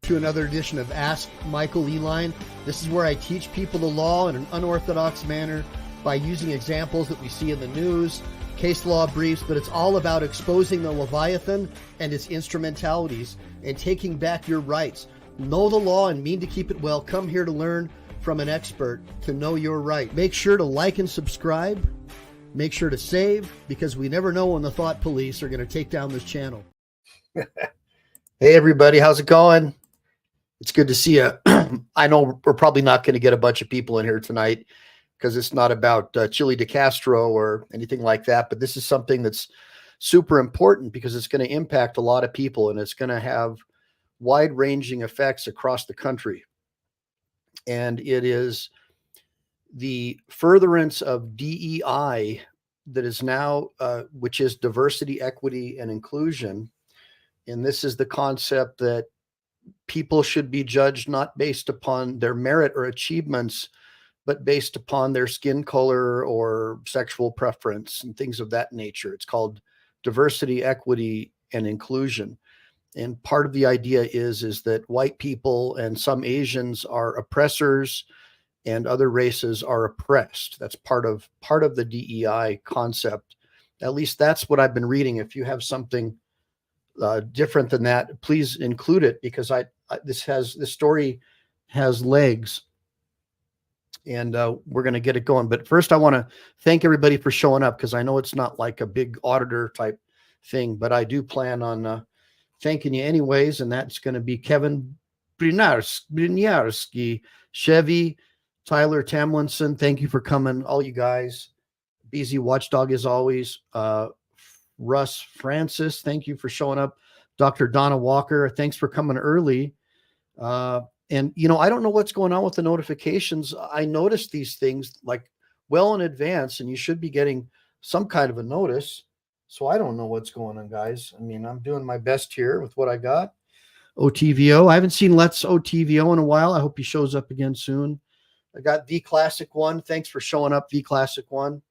to another edition of Ask Michael Eline. This is where I teach people the law in an unorthodox manner by using examples that we see in the news, case law briefs, but it's all about exposing the Leviathan and its instrumentalities and taking back your rights. Know the law and mean to keep it well. Come here to learn from an expert to know your right. Make sure to like and subscribe. Make sure to save, because we never know when the thought police are going to take down this channel. Hey, everybody. How's it going? It's good to see you. I know we're probably not going to get a bunch of people in here tonight because it's not about Chili de Castro or anything like that. But this is something that's super important because it's going to impact a lot of people and it's going to have wide-ranging effects across the country. And it is the furtherance of DEI that is now, which is diversity, equity, and inclusion. And this is the concept that people should be judged not based upon their merit or achievements, but based upon their skin color or sexual preference and things of that nature. It's called diversity, equity, and inclusion. And part of the idea is that white people and some Asians are oppressors and other races are oppressed. That's part of the DEI concept. At least that's what I've been reading. If you have something different than that, please include it, because this story has legs, and we're going to get it going. But first, I want to thank everybody for showing up, because I know it's not like a big auditor type thing, but I do plan on thanking you anyways. And that's going to be Kevin Brynarski, Chevy, Tyler Tamlinson. Thank you for coming, all you guys. BZ Watchdog as always. Russ Francis, thank you for showing up. Dr. Donna Walker, thanks for coming early. And, you know, I don't know what's going on with the notifications. I noticed these things like well in advance, and you should be getting some kind of a notice. So I don't know what's going on, guys. I mean, I'm doing my best here with what I got. OTVO. I haven't seen Let's OTVO in a while. I hope he shows up again soon. I got V Classic One. Thanks for showing up, V Classic One.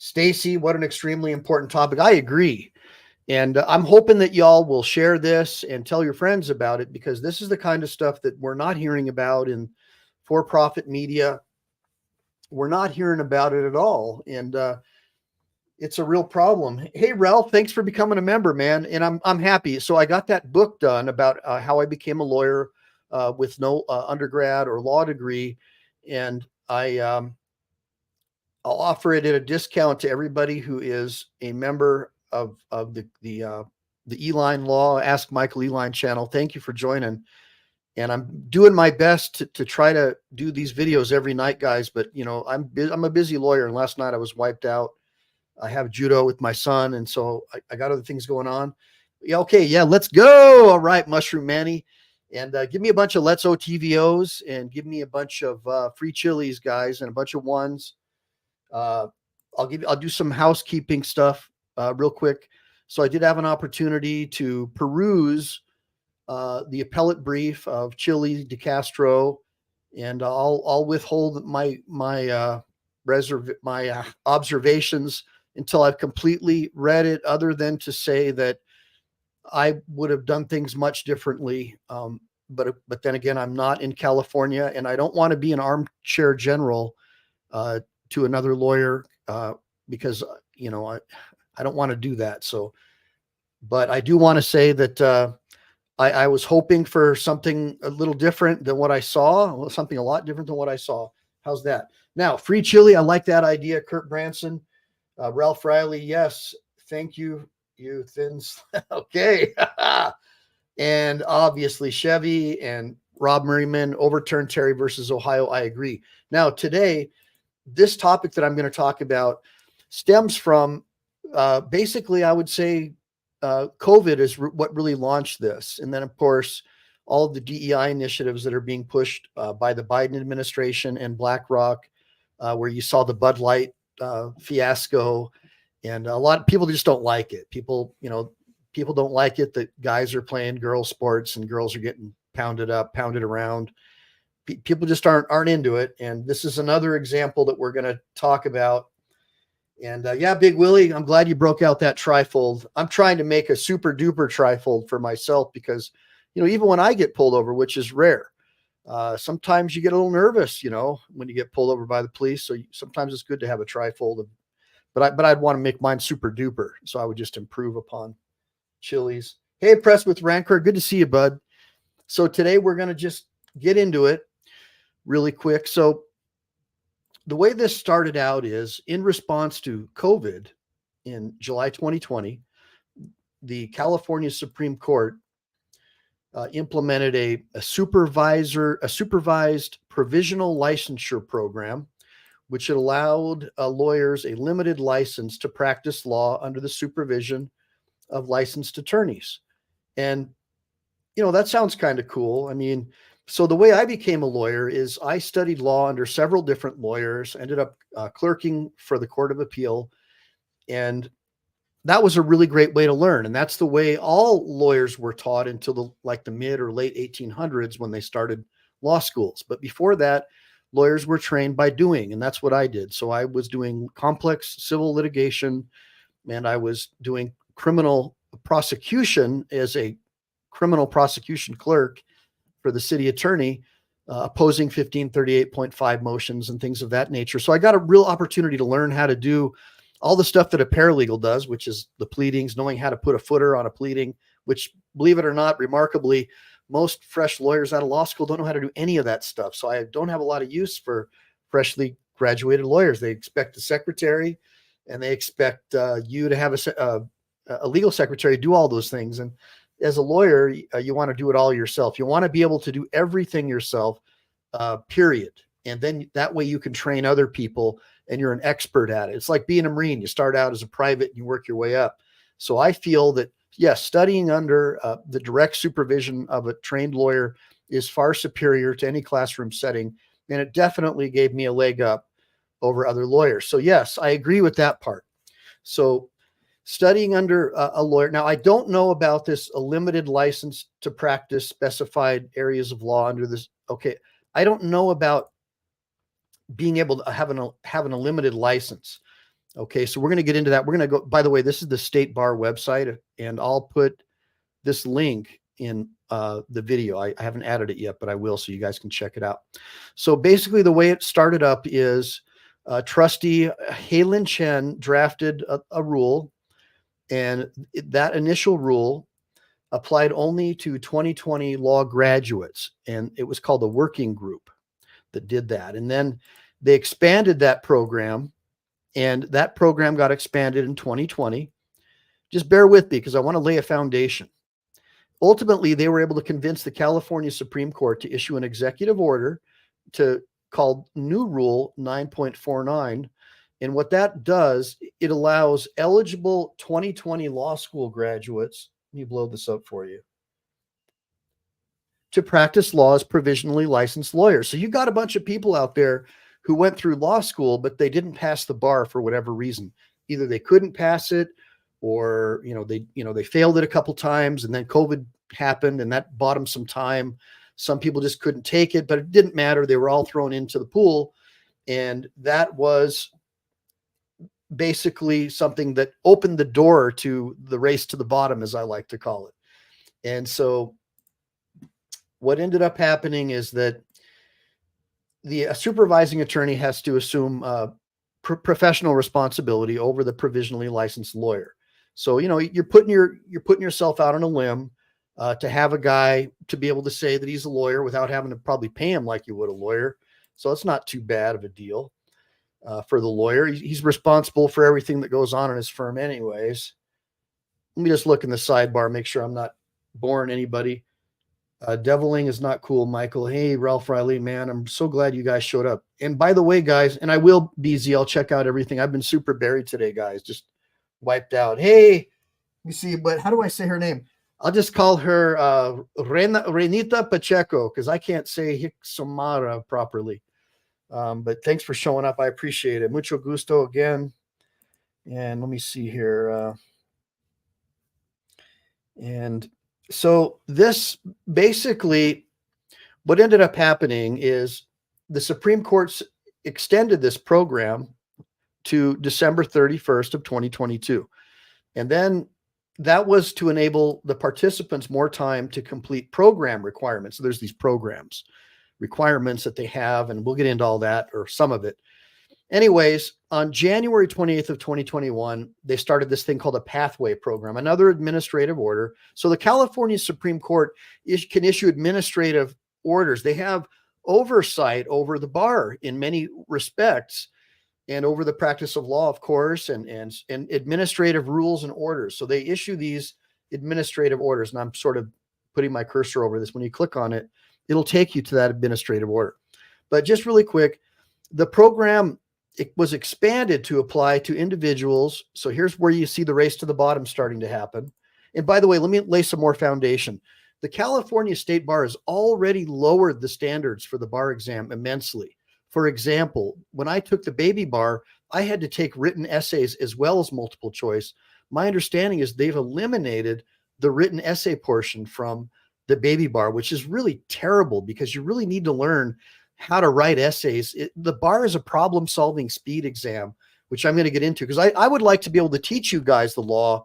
Stacy, what an extremely important topic. I agree. And I'm hoping that y'all will share this and tell your friends about it, because this is the kind of stuff that we're not hearing about in for-profit media. We're not hearing about it at all. And it's a real problem. Hey, Ralph, thanks for becoming a member, man. And I'm happy. So I got that book done about how I became a lawyer with no undergrad or law degree. And I'll offer it at a discount to everybody who is a member of the Eline Law, Ask Michael Eline channel. Thank you for joining. And I'm doing my best to try to do these videos every night, guys. But, you know, I'm a busy lawyer. And last night I was wiped out. I have judo with my son. And so I got other things going on. Yeah, okay. Yeah, let's go. All right, Mushroom Manny. And give me a bunch of Let's OTVOs and give me a bunch of free chilies, guys, and a bunch of ones. I'll do some housekeeping stuff real quick. So I did have an opportunity to peruse the appellate brief of Chili de Castro, and I'll withhold my observations until I've completely read it, other than to say that I would have done things much differently. But then again, I'm not in California, and I don't want to be an armchair general to another lawyer because, you know, I don't want to do that. So, but I do want to say that I was hoping for something a little different than what I saw. Well, something a lot different than what I saw. How's that? Now, free chili. I like that idea. Kurt Branson, Ralph Riley. Yes. Thank you. You thins. Okay. And obviously Chevy and Rob Merriman, overturned Terry versus Ohio. I agree. Now, today, this topic that I'm going to talk about stems from basically, I would say, COVID is what really launched this. And then, of course, all of the DEI initiatives that are being pushed by the Biden administration and BlackRock, where you saw the Bud Light fiasco. And a lot of people just don't like it. People don't like it that guys are playing girl sports and girls are getting pounded up, pounded around. People just aren't into it. And this is another example that we're going to talk about. And yeah, Big Willie, I'm glad you broke out that trifold. I'm trying to make a super duper trifold for myself because even when I get pulled over, which is rare, sometimes you get a little nervous, when you get pulled over by the police. So sometimes it's good to have a trifold. But I'd want to make mine super duper. So I would just improve upon Chili's. Hey, Press with Rancor. Good to see you, bud. So today we're going to just get into it really quick. So the way this started out is in response to COVID in July 2020, the California Supreme Court implemented a supervised provisional licensure program, which allowed lawyers a limited license to practice law under the supervision of licensed attorneys. And, that sounds kind of cool. I mean, so the way I became a lawyer is I studied law under several different lawyers, ended up clerking for the Court of Appeal. And that was a really great way to learn. And that's the way all lawyers were taught until the mid or late 1800s when they started law schools. But before that, lawyers were trained by doing, and that's what I did. So I was doing complex civil litigation, and I was doing criminal prosecution as a criminal prosecution clerk for the city attorney, opposing 1538.5 motions and things of that nature. So I got a real opportunity to learn how to do all the stuff that a paralegal does, which is the pleadings, knowing how to put a footer on a pleading, which, believe it or not, remarkably, most fresh lawyers out of law school don't know how to do any of that stuff. So I don't have a lot of use for freshly graduated lawyers. They expect a secretary, and they expect you to have a legal secretary do all those things. And as a lawyer, you want to do it all yourself. You want to be able to do everything yourself, period. And then that way you can train other people and you're an expert at it. It's like being a Marine. You start out as a private and you work your way up. So I feel that, yes, studying under the direct supervision of a trained lawyer is far superior to any classroom setting. And it definitely gave me a leg up over other lawyers. So yes, I agree with that part. So studying under a lawyer. Now, I don't know about this, a limited license to practice specified areas of law under this. Okay. I don't know about being able to having a limited license. Okay. So we're going to get into that. We're going to go, by the way, this is the State Bar website, and I'll put this link in the video. I haven't added it yet, but I will, so you guys can check it out. So basically the way it started up is trustee Haylin Chen drafted a rule, and that initial rule applied only to 2020 law graduates. And it was called the working group that did that. And then they expanded that program, and that program got expanded in 2020. Just bear with me because I want to lay a foundation. Ultimately, they were able to convince the California Supreme Court to issue an executive order called New Rule 9.49. And what that does, it allows eligible 2020 law school graduates, let me blow this up for you, to practice law as provisionally licensed lawyers. So you got a bunch of people out there who went through law school, but they didn't pass the bar for whatever reason. Either they couldn't pass it, or they failed it a couple times, and then COVID happened and that bought them some time. Some people just couldn't take it, but it didn't matter. They were all thrown into the pool. And that was basically something that opened the door to the race to the bottom, as I like to call it. And so what ended up happening is that the supervising attorney has to assume professional responsibility over the provisionally licensed lawyer. So, you're putting yourself out on a limb to have a guy to be able to say that he's a lawyer without having to probably pay him like you would a lawyer. So it's not too bad of a deal for the lawyer. He's responsible for everything that goes on in his firm anyways. Let me just look in the sidebar, make sure I'm not boring anybody. Deviling is not cool, Michael. Hey, Ralph Riley, man, I'm so glad you guys showed up. And by the way, guys, and I will, BZ, I'll check out everything. I've been super buried today, guys, just wiped out. Hey, let me see, but how do I say her name? I'll just call her Renita Pacheco, because I can't say Hixomara properly. But thanks for showing up. I appreciate it. Mucho gusto again. And let me see here. And so this basically, what ended up happening is the Supreme Court extended this program to December 31st of 2022. And then that was to enable the participants more time to complete program requirements. So there's these programs requirements that they have, and we'll get into all that, or some of it. Anyways, on January 28th of 2021, they started this thing called a pathway program, another administrative order. So the California Supreme Court can issue administrative orders. They have oversight over the bar in many respects, and over the practice of law, of course, and administrative rules and orders. So they issue these administrative orders, and I'm sort of putting my cursor over this. When you click on it, it'll take you to that administrative order. But just really quick, the program, it was expanded to apply to individuals. So here's where you see the race to the bottom starting to happen. And by the way, let me lay some more foundation. The California State Bar has already lowered the standards for the bar exam immensely. For example, when I took the baby bar, I had to take written essays as well as multiple choice. My understanding is they've eliminated the written essay portion from the baby bar, which is really terrible because you really need to learn how to write essays. The bar is a problem-solving speed exam, which I'm going to get into because I would like to be able to teach you guys the law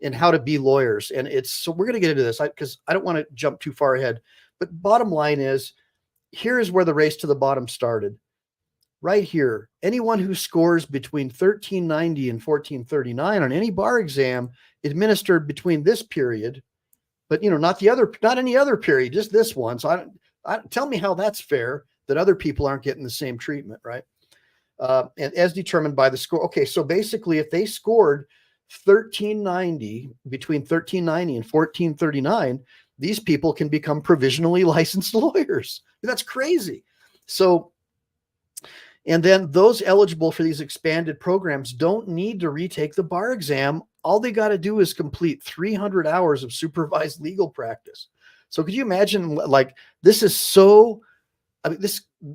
and how to be lawyers. And so we're going to get into this because I don't want to jump too far ahead. But bottom line is, here is where the race to the bottom started. Right here, anyone who scores between 1390 and 1439 on any bar exam administered between this period, but not any other period, just this one. So tell me how that's fair that other people aren't getting the same treatment, right? And as determined by the score. Okay, so basically, if they scored 1390 between 1390 and 1439, these people can become provisionally licensed lawyers. That's crazy. So. And then those eligible for these expanded programs don't need to retake the bar exam. All they got to do is complete 300 hours of supervised legal practice. So could you imagine, like, this is so, I mean,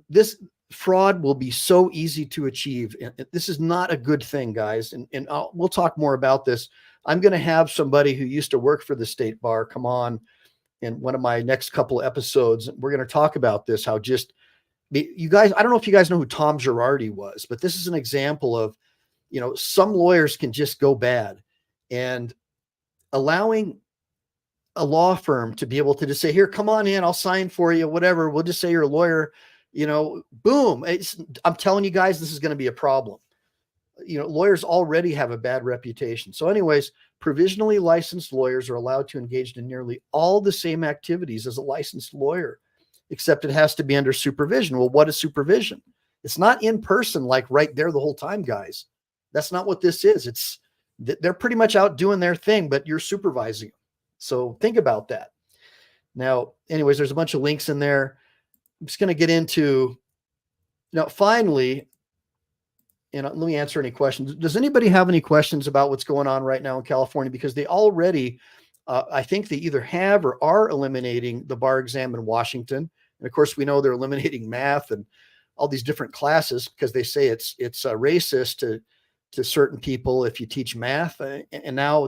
this fraud will be so easy to achieve. And this is not a good thing, guys. And we'll talk more about this. I'm going to have somebody who used to work for the state bar come on in one of my next couple episodes. We're going to talk about this, how just, you guys, I don't know if you guys know who Tom Girardi was, but this is an example of, some lawyers can just go bad, and allowing a law firm to be able to just say, here, come on in, I'll sign for you, whatever. We'll just say you're a lawyer, boom. I'm telling you guys, this is going to be a problem. Lawyers already have a bad reputation. So anyways, provisionally licensed lawyers are allowed to engage in nearly all the same activities as a licensed lawyer, except it has to be under supervision. Well, what is supervision? It's not in person, like right there the whole time, guys. That's not what this is. They're pretty much out doing their thing, but you're supervising them. So think about that. Now, anyways, there's a bunch of links in there. I'm just going to get into, finally, and let me answer any questions. Does anybody have any questions about what's going on right now in California? Because they already, I think they either have or are eliminating the bar exam in Washington. And of course, we know they're eliminating math and all these different classes because they say it's racist to certain people if you teach math. And now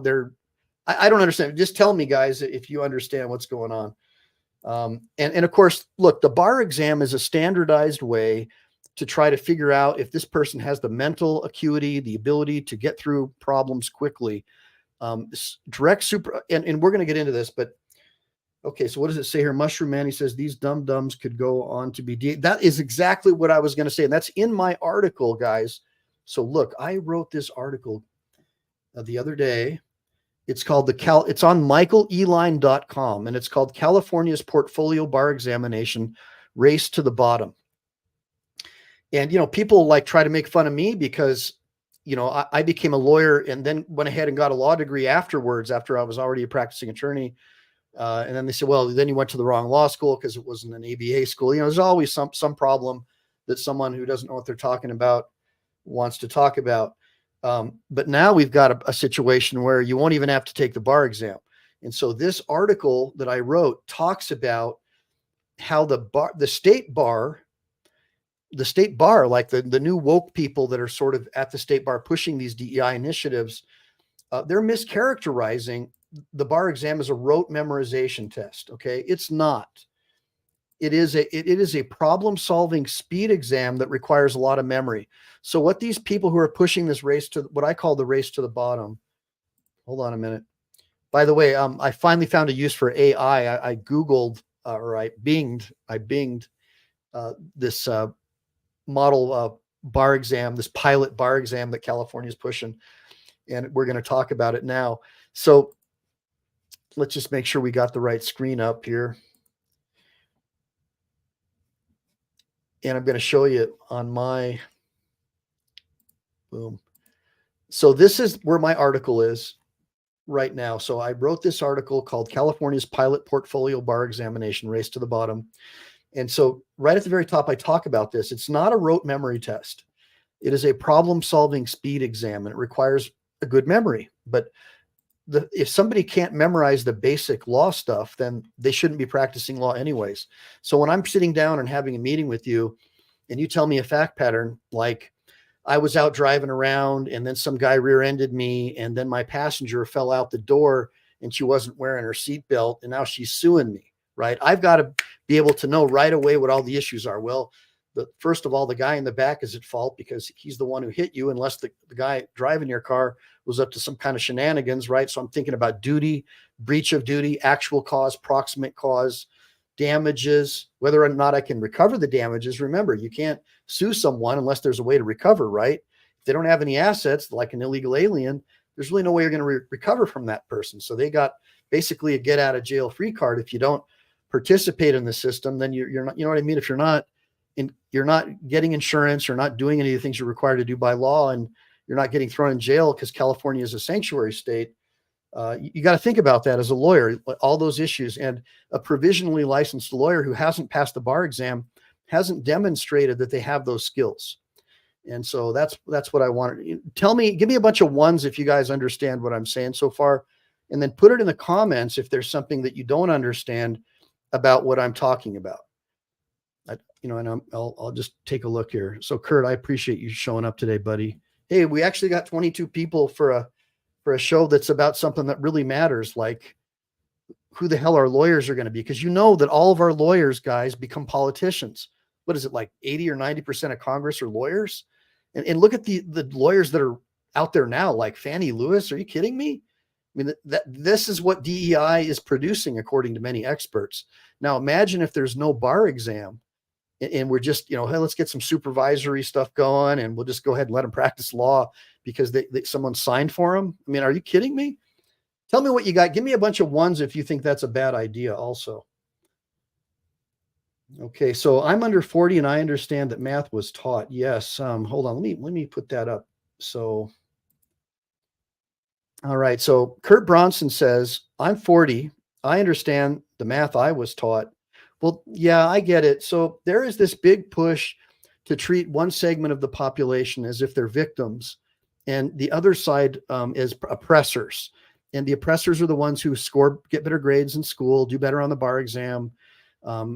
I don't understand. Just tell me, guys, if you understand what's going on. And of course, look, the bar exam is a standardized way to try to figure out if this person has the mental acuity, the ability to get through problems quickly. Direct super, and we're going to get into this, but okay, so what does it say here? Mushroom Man, he says, these dum-dums could go on to be that is exactly what I was going to say. And that's in my article, guys. So look, I wrote this article the other day. It's called it's on michaeleline.com, and it's called California's Portfolio Bar Examination Race to the Bottom. And, people like try to make fun of me because, I became a lawyer and then went ahead and got a law degree afterwards, after I was already a practicing attorney. And then they said, well, then you went to the wrong law school because it wasn't an ABA school. There's always some problem that someone who doesn't know what they're talking about wants to talk about. But now we've got a situation where you won't even have to take the bar exam. And so this article that I wrote talks about how the state bar, like the new woke people that are sort of at the state bar pushing these DEI initiatives, they're mischaracterizing the bar exam as a rote memorization test. Okay. It's not. It is a problem-solving speed exam that requires a lot of memory. So what these people who are pushing this race to what I call the race to the bottom, hold on a minute. By the way, I finally found a use for AI. I Googled or I binged this model bar exam, this pilot bar exam that California is pushing, and we're going to talk about it now. So let's just make sure we got the right screen up here. And I'm going to show you on my boom. So this is where my article is right now. So I wrote this article called California's Pilot Portfolio Bar Examination, Race to the Bottom. And so right at the very top, I talk about this. It's not a rote memory test. It is a problem-solving speed exam, and it requires a good memory. But if somebody can't memorize the basic law stuff, then they shouldn't be practicing law anyways. So when I'm sitting down and having a meeting with you, and you tell me a fact pattern, like I was out driving around and then some guy rear-ended me, and then my passenger fell out the door and she wasn't wearing her seatbelt, and now she's suing me, right? I've got to be able to know right away what all the issues are. Well, first of all, the guy in the back is at fault because he's the one who hit you, unless the guy driving your car was up to some kind of shenanigans, right? So I'm thinking about duty, breach of duty, actual cause, proximate cause, damages, whether or not I can recover the damages. Remember, you can't sue someone unless there's a way to recover, right? If they don't have any assets, like an illegal alien, there's really no way you're going to recover from that person. So they got basically a get out of jail free card. If you don't participate in the system, then you're not, you know what I mean? If you're not getting insurance or not doing any of the things you're required to do by law, and you're not getting thrown in jail because California is a sanctuary state, you got to think about that as a lawyer, all those issues. And a provisionally licensed lawyer who hasn't passed the bar exam hasn't demonstrated that they have those skills. And so that's what I wanted. Give me a bunch of ones if you guys understand what I'm saying so far, and then put it in the comments if there's something that you don't understand about what I'm talking about. And I'll just take a look here. So Kurt, I appreciate you showing up today, buddy. Hey, we actually got 22 people for a show that's about something that really matters, like who the hell our lawyers are going to be. Because you know that all of our lawyers, guys, become politicians. What is it, like 80 or 90% of Congress are lawyers? And look at the lawyers that are out there now, like Fannie Lewis. Are you kidding me? I mean, this is what DEI is producing, according to many experts. Now, imagine if there's no bar exam, and we're just, hey, let's get some supervisory stuff going, and we'll just go ahead and let them practice law because someone signed for them. I mean, are you kidding me? Tell me what you got. Give me a bunch of ones if you think that's a bad idea also. Okay, so I'm under 40 and I understand that math was taught. Yes. Hold on. Let me put that up. So, all right. So Kurt Bronson says, I'm 40. I understand the math I was taught. Well, yeah, I get it. So there is this big push to treat one segment of the population as if they're victims, and the other side is oppressors. And the oppressors are the ones who get better grades in school, do better on the bar exam,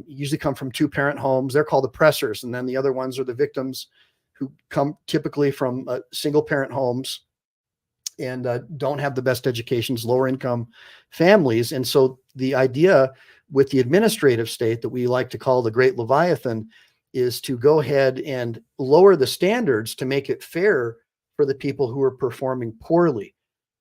usually come from two-parent homes. They're called oppressors. And then the other ones are the victims, who come typically from single-parent homes and don't have the best educations, lower income families. And so the idea with the administrative state that we like to call the Great Leviathan is to go ahead and lower the standards to make it fair for the people who are performing poorly.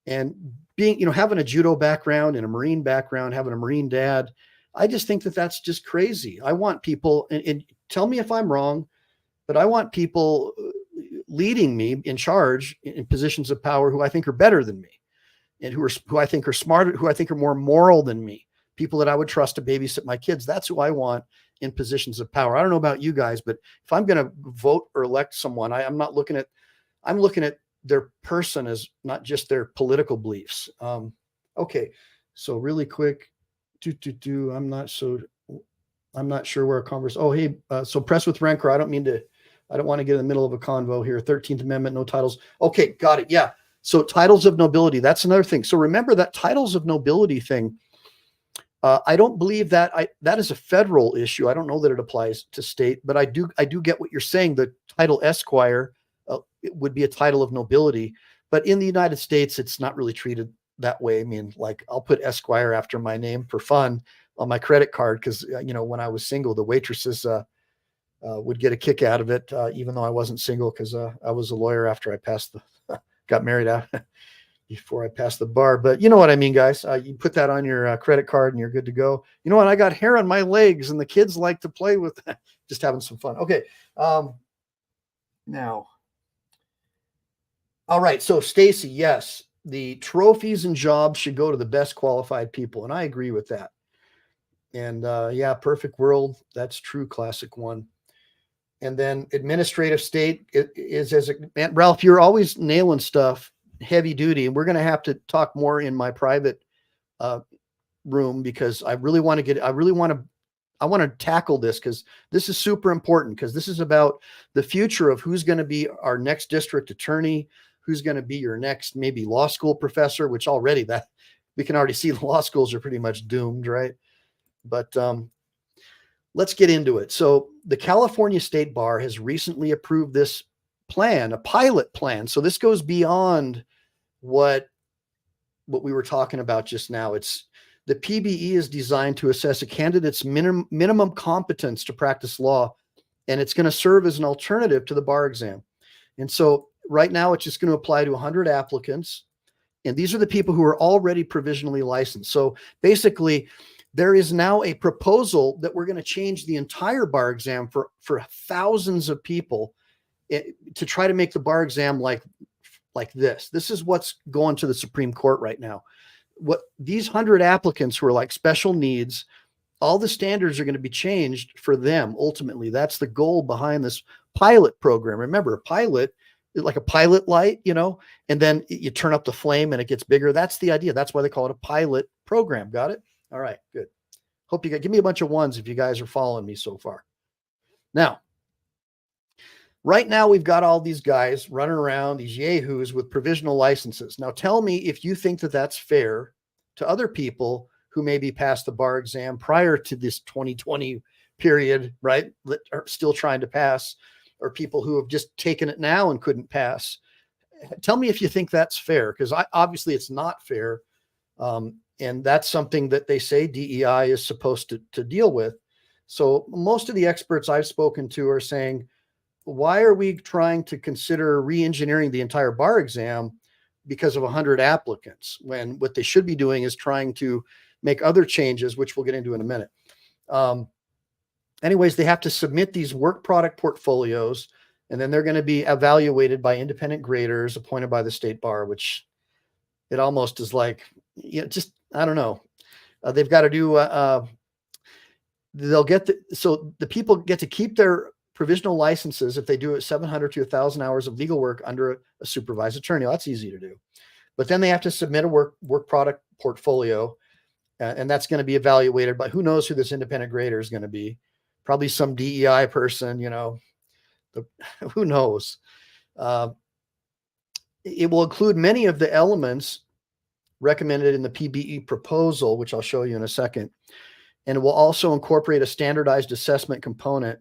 And having a judo background and a Marine background, having a Marine dad, I just think that that's just crazy. I want people, and tell me if I'm wrong, but I want people leading me in charge in positions of power who I think are better than me, and who I think are smarter, who I think are more moral than me, people that I would trust to babysit my kids. That's who I want in positions of power. I don't know about you guys, but if I'm going to vote or elect someone, I'm looking at their person as not just their political beliefs. Okay. So really quick, I'm not sure where a conversation. Oh, hey, so press with rancor. I don't want to get in the middle of a convo here. 13th Amendment, no titles. Okay. Got it. Yeah. So titles of nobility, that's another thing. So remember that titles of nobility thing. I don't believe that that is a federal issue. I don't know that it applies to state, but I do get what you're saying. The title Esquire it would be a title of nobility, but in the United States, it's not really treated that way. I mean, like I'll put Esquire after my name for fun on my credit card because when I was single, the waitresses would get a kick out of it, even though I wasn't single because I was a lawyer after I got married out. before I pass the bar. But you know what I mean, guys. You put that on your credit card and you're good to go. You know what? I got hair on my legs and the kids like to play with that. Just having some fun. Okay. Now. All right. So, Stacy, yes, the trophies and jobs should go to the best qualified people. And I agree with that. And yeah, perfect world. That's true. Classic one. And then administrative state is as man, Ralph, you're always nailing stuff heavy duty. And we're going to have to talk more in my private room because I want to tackle this because this is super important because this is about the future of who's going to be our next district attorney, who's going to be your next maybe law school professor, which already that we can already see the law schools are pretty much doomed, right? But let's get into it. So the California State Bar has recently approved this plan, a pilot plan. So this goes beyond what we were talking about just now. It's the PBE is designed to assess a candidate's minimum competence to practice law, and it's going to serve as an alternative to the bar exam. And so right now it's just going to apply to 100 applicants. And these are the people who are already provisionally licensed. So basically, there is now a proposal that we're going to change the entire bar exam for thousands of people to try to make the bar exam like this. This is what's going to the Supreme Court right now. What these 100 applicants who are like special needs, all the standards are going to be changed for them. Ultimately, that's the goal behind this pilot program. Remember, a pilot is like a pilot light, and then you turn up the flame and it gets bigger. That's the idea. That's why they call it a pilot program. Got it? All right, good. Hope you give me a bunch of ones if you guys are following me so far. Now, right now we've got all these guys running around, these yahoos with provisional licenses. Now tell me if you think that that's fair to other people who maybe passed the bar exam prior to this 2020 period, right? That are still trying to pass, or people who have just taken it now and couldn't pass. Tell me if you think that's fair, because obviously it's not fair. And that's something that they say DEI is supposed to deal with. So most of the experts I've spoken to are saying, why are we trying to consider re-engineering the entire bar exam because of 100 applicants, when what they should be doing is trying to make other changes, which we'll get into in a minute. Anyways, they have to submit these work product portfolios, and then they're going to be evaluated by independent graders appointed by the state bar, which it almost is like, just, I don't know. They've got to do, so the people get to keep their provisional licenses if they do 700 to 1,000 hours of legal work under a supervised attorney. Well, that's easy to do. But then they have to submit a work product portfolio, and that's going to be evaluated by who knows who this independent grader is going to be. Probably some DEI person, who knows. It will include many of the elements recommended in the PBE proposal, which I'll show you in a second. And it will also incorporate a standardized assessment component.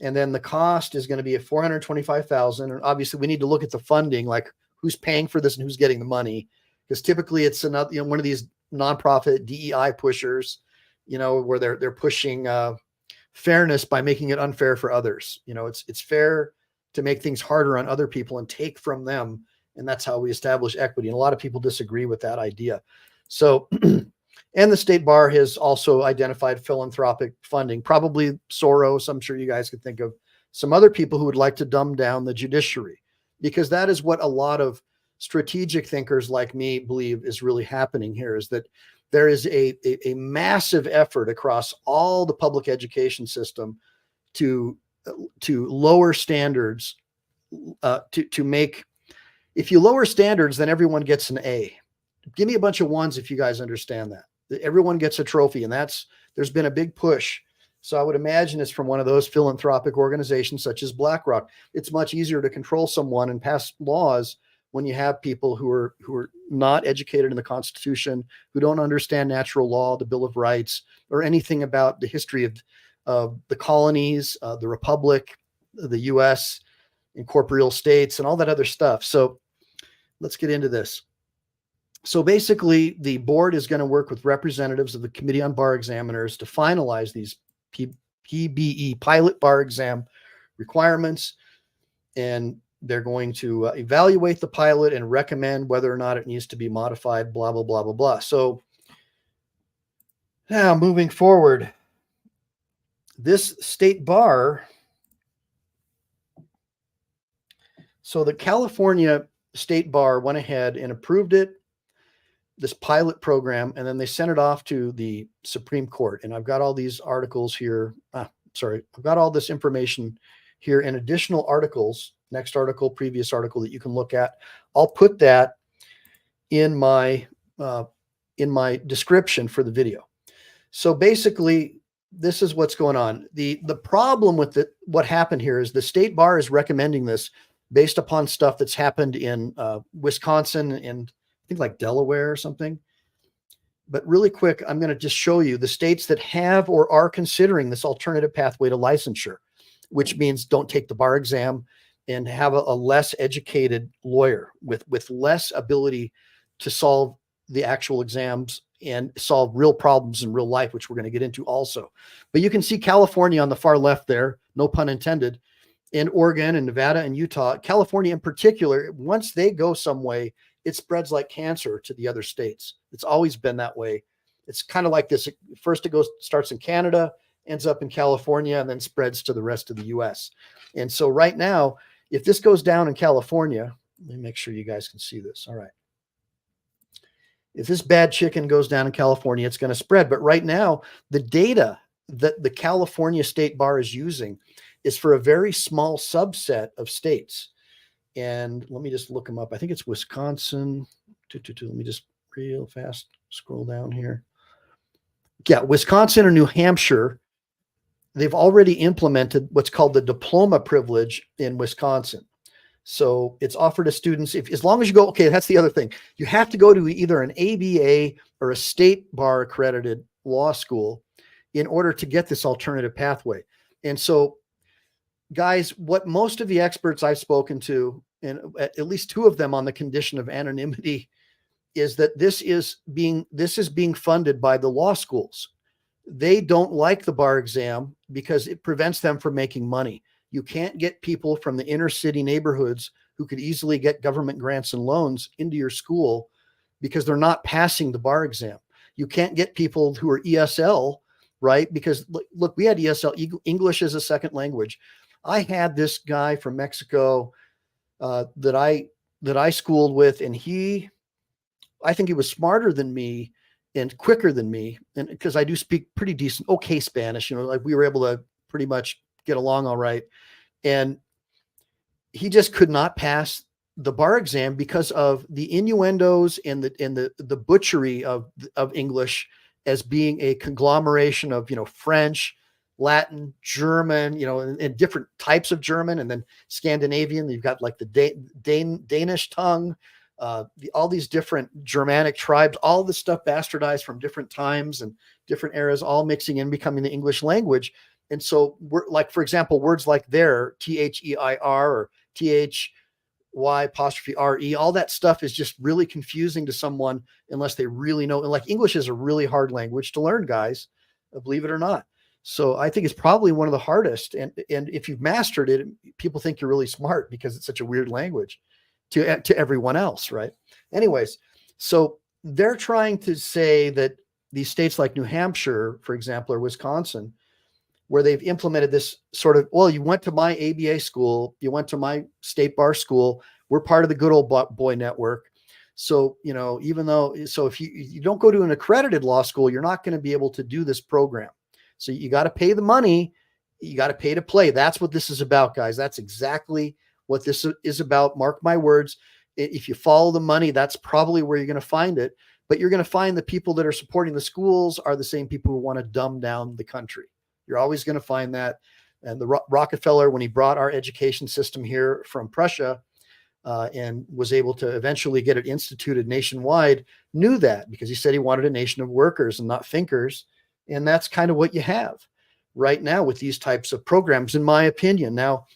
And then the cost is going to be at $425,000. And obviously we need to look at the funding, like who's paying for this and who's getting the money. Because typically it's another, one of these nonprofit DEI pushers, where they're pushing fairness by making it unfair for others. It's fair to make things harder on other people and take from them. And that's how we establish equity. And a lot of people disagree with that idea. So, and the state bar has also identified philanthropic funding, probably Soros. I'm sure you guys could think of some other people who would like to dumb down the judiciary, because that is what a lot of strategic thinkers like me believe is really happening here, is that there is a massive effort across all the public education system to lower standards, to make, if you lower standards, then everyone gets an A. Give me a bunch of ones if you guys understand that. Everyone gets a trophy, and there's been a big push. So I would imagine it's from one of those philanthropic organizations such as BlackRock. It's much easier to control someone and pass laws when you have people who are not educated in the Constitution, who don't understand natural law, the Bill of Rights, or anything about the history of the colonies, the Republic, the U.S., incorporeal states, and all that other stuff. So let's get into this. So basically, the board is going to work with representatives of the Committee on Bar Examiners to finalize these PBE pilot bar exam requirements. And They're going to evaluate the pilot and recommend whether or not it needs to be modified, blah, blah, blah, blah, blah. So now moving forward, this state bar. So the California State Bar went ahead and approved it, this pilot program, and then they sent it off to the Supreme Court. And I've got all these articles here. I've got all this information here in additional articles, next article, previous article that you can look at. I'll put that in my description for the video. So basically, this is what's going on. The problem with what happened here is the state bar is recommending this based upon stuff that's happened in Wisconsin and I think like Delaware or something. But really quick, I'm going to just show you the states that have or are considering this alternative pathway to licensure, which means don't take the bar exam and have a less educated lawyer with less ability to solve the actual exams and solve real problems in real life, which we're going to get into also. But you can see California on the far left there, no pun intended, and Oregon and Nevada and Utah. California in particular, once they go some way, it spreads like cancer to the other states. It's always been that way. It's kind of like this. First it starts in Canada, ends up in California, and then spreads to the rest of the US. And so right now, if this goes down in California, let me make sure you guys can see this. All right. If this bad chicken goes down in California, it's going to spread. But right now, the data that the California State Bar is using is for a very small subset of states. And let me just look them up. I think it's Wisconsin. Let me just real fast scroll down here. Yeah, Wisconsin or New Hampshire, they've already implemented what's called the diploma privilege in Wisconsin. So it's offered to students, as long as you go, okay, that's the other thing. You have to go to either an ABA or a state bar accredited law school in order to get this alternative pathway. And so, guys, what most of the experts I've spoken to, and at least two of them on the condition of anonymity, is that this is being funded by the law schools. They don't like the bar exam because it prevents them from making money. You can't get people from the inner city neighborhoods who could easily get government grants and loans into your school because they're not passing the bar exam. You can't get people who are ESL, right? Because look, we had ESL, English as a second language. I had this guy from Mexico that I schooled with, and I think he was smarter than me and quicker than me, and because I do speak pretty decent, okay Spanish, like we were able to pretty much get along all right. And he just could not pass the bar exam because of the innuendos and the butchery of English as being a conglomeration of, French, Latin, German, and different types of German, and then Scandinavian. You've got like the Danish tongue, all these different Germanic tribes, all this stuff bastardized from different times and different eras, all mixing in, becoming the English language. And so we're like, for example, words like there, THEIR or THY''RE, all that stuff is just really confusing to someone unless they really know. And like English is a really hard language to learn, guys, believe it or not. So I think it's probably one of the hardest. And if you've mastered it, people think you're really smart because it's such a weird language to everyone else, right? Anyways, so they're trying to say that these states like New Hampshire, for example, or Wisconsin, where they've implemented this sort of, well, you went to my ABA school, you went to my state bar school, we're part of the good old boy network. So, if you don't go to an accredited law school, you're not going to be able to do this program. So you got to pay the money, you got to pay to play. That's what this is about, guys. That's exactly what this is about. Mark my words. If you follow the money, that's probably where you're going to find it. But you're going to find the people that are supporting the schools are the same people who want to dumb down the country. You're always going to find that. And the Rockefeller, when he brought our education system here from Prussia and was able to eventually get it instituted nationwide, knew that because he said he wanted a nation of workers and not thinkers. And that's kind of what you have right now with these types of programs, in my opinion. Now,